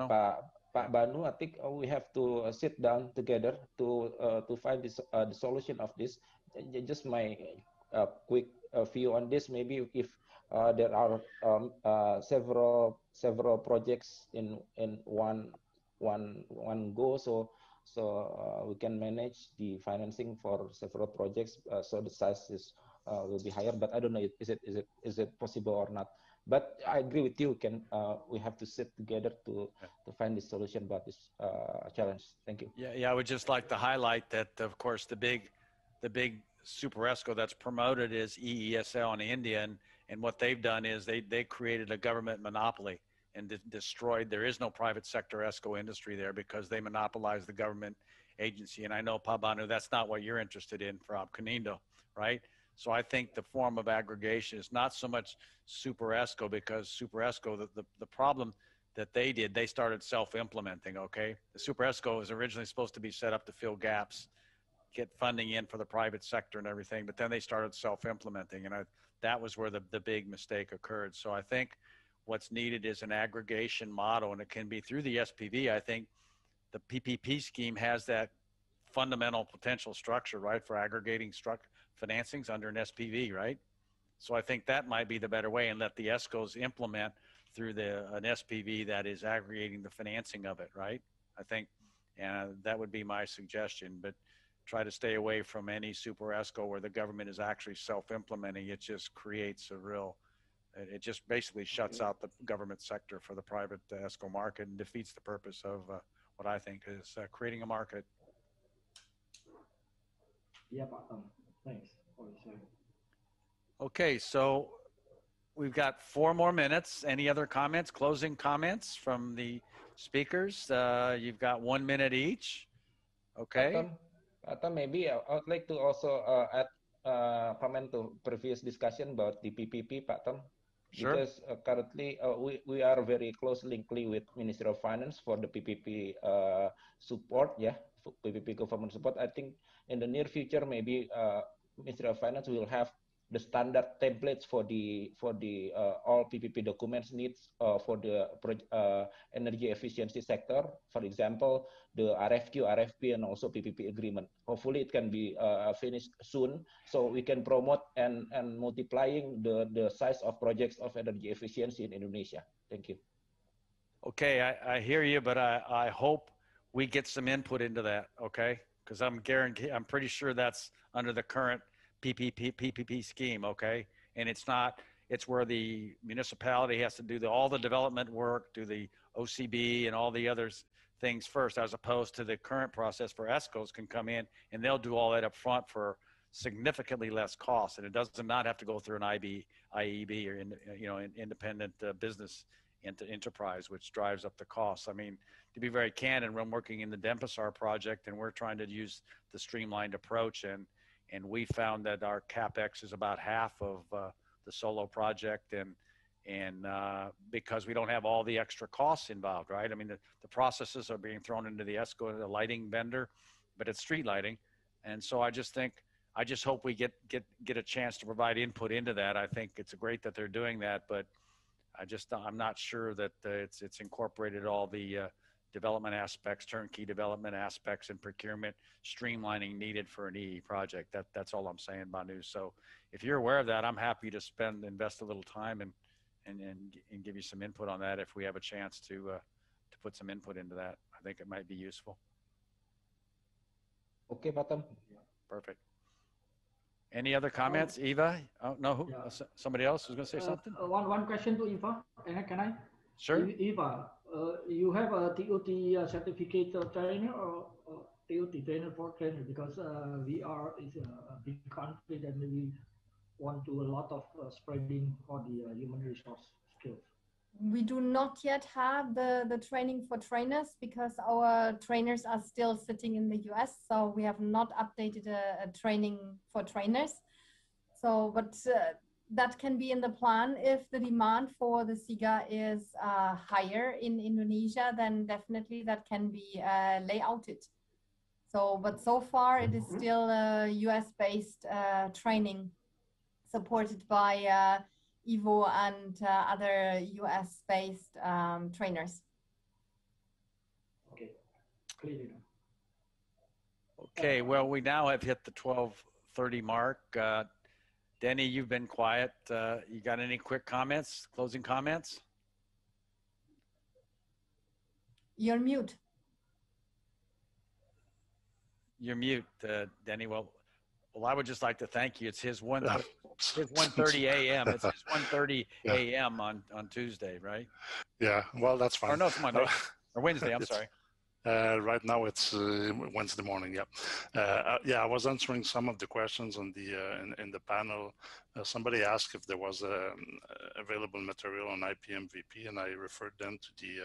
Pak Banu. I think we have to sit down together to find this the solution of this. Just my quick view on this. Maybe if there are several projects in one go, so we can manage the financing for several projects. So the size will be higher. But I don't know is it possible or not. But I agree with you. We have to sit together to find this solution about this challenge. Thank you. Yeah. I would just like to highlight that, of course, the big super Esco that's promoted is EESL in India, and what they've done is they created a government monopoly and destroyed. There is no private sector Esco industry there because they monopolized the government agency. And I know, Pak Banu, that's not what you're interested in for Opconindo, right? So I think the form of aggregation is not so much super Esco, because super Esco, the problem that they did, they started self-implementing, okay? The super Esco was originally supposed to be set up to fill gaps, get funding in for the private sector and everything, but then they started self-implementing, and that was where the big mistake occurred. So I think what's needed is an aggregation model, and it can be through the SPV. I think the PPP scheme has that fundamental potential structure, right, for aggregating financings under an SPV, right? So I think that might be the better way, and let the Escos implement through an SPV that is aggregating the financing of it, right? I think, and that would be my suggestion, but try to stay away from any super Esco where the government is actually self-implementing. It just creates a real It just basically shuts out the government sector for the private ESCO market and defeats the purpose of what I think is creating a market. Yeah, Pak Tom. Thanks for sharing. Okay, so we've got 4 more minutes. Any other comments, closing comments from the speakers? You've got 1 minute each. Okay. Pak Tom, maybe I would like to also add comment to previous discussion about the PPP, Pak Tom. Sure. Because currently we are very close linked with Ministry of Finance for the PPP support, PPP government support. I think in the near future, maybe Ministry of Finance will have the standard templates for the all PPP documents needs for the energy efficiency sector. For example, the RFQ, RFP, and also PPP agreement. Hopefully, it can be finished soon, so we can promote and multiplying the size of projects of energy efficiency in Indonesia. Thank you. Okay, I hear you, but I hope we get some input into that. Okay, because I'm pretty sure that's under the current PPP scheme, okay? And it's where the municipality has to do all the development work, do the OCB and all the other things first, as opposed to the current process for ESCOs can come in and they'll do all that up front for significantly less cost. And it does not have to go through an IEB or independent business enterprise, which drives up the costs. I mean, to be very candid, I'm working in the Denpasar project and we're trying to use the streamlined approach, and we found that our CapEx is about half of the solo project, and because we don't have all the extra costs involved, right? I mean, the processes are being thrown into the ESCO, the lighting vendor, but it's street lighting. And so I just hope we get a chance to provide input into that. I think it's great that they're doing that, but I'm not sure that it's incorporated all the development aspects, turnkey development aspects, and procurement streamlining needed for an EE project. That's all I'm saying, Banu. So if you're aware of that, I'm happy to invest a little time and give you some input on that if we have a chance to put some input into that. I think it might be useful. Okay, Pak Tom. Perfect. Any other comments, Eva? Oh no, somebody else was going to say something. One question to Eva. Can I? Sure. Eva, you have a TOT certificate trainer or TOT trainer for trainer, because we are a big country and we want to a lot of spreading for the human resource skills. We do not yet have the training for trainers because our trainers are still sitting in the US. So we have not updated a training for trainers. So, but that can be in the plan. If the demand for the SIGA is higher in Indonesia, then definitely that can be layouted. So, but so far it is still a US-based training supported by Evo and other US-based trainers. Okay, clear. Okay, well, we now have hit the 12:30 mark. Denis, you've been quiet. You got any quick comments, closing comments? You're mute. You're mute, Denis. Well, I would just like to thank you. It's his 1:30 a.m. It's his 1:30 a.m. on Tuesday, right? Yeah, well, that's fine. Or no, it's Monday or Wednesday. I'm sorry. Right now it's Wednesday morning. I was answering some of the questions on the in the panel. Somebody asked if there was available material on IPMVP, and I referred them to the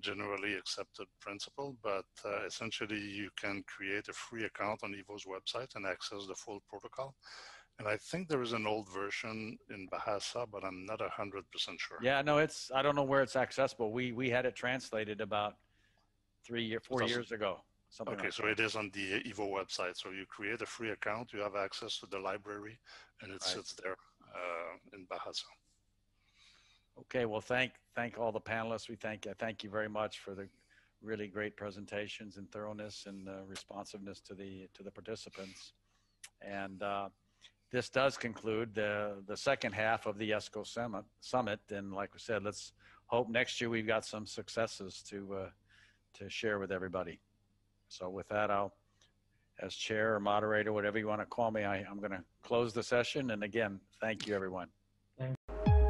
generally accepted principle. But essentially, you can create a free account on Evo's website and access the full protocol. And I think there is an old version in Bahasa, but I'm not 100% sure. Yeah, no, I don't know where it's accessible. We had it translated about 4 years ago. Okay, so it is on the Evo website. So you create a free account, you have access to the library, and it sits there in Bahasa. Okay, well, thank all the panelists. Thank you very much for the really great presentations and thoroughness and responsiveness to the participants. And this does conclude the second half of the ESCO Summit. And like we said, let's hope next year we've got some successes to share with everybody. So with that, I'll, as chair or moderator, whatever you want to call me, I'm going to close the session. And again, thank you, everyone. Thank you.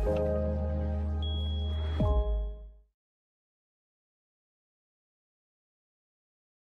you.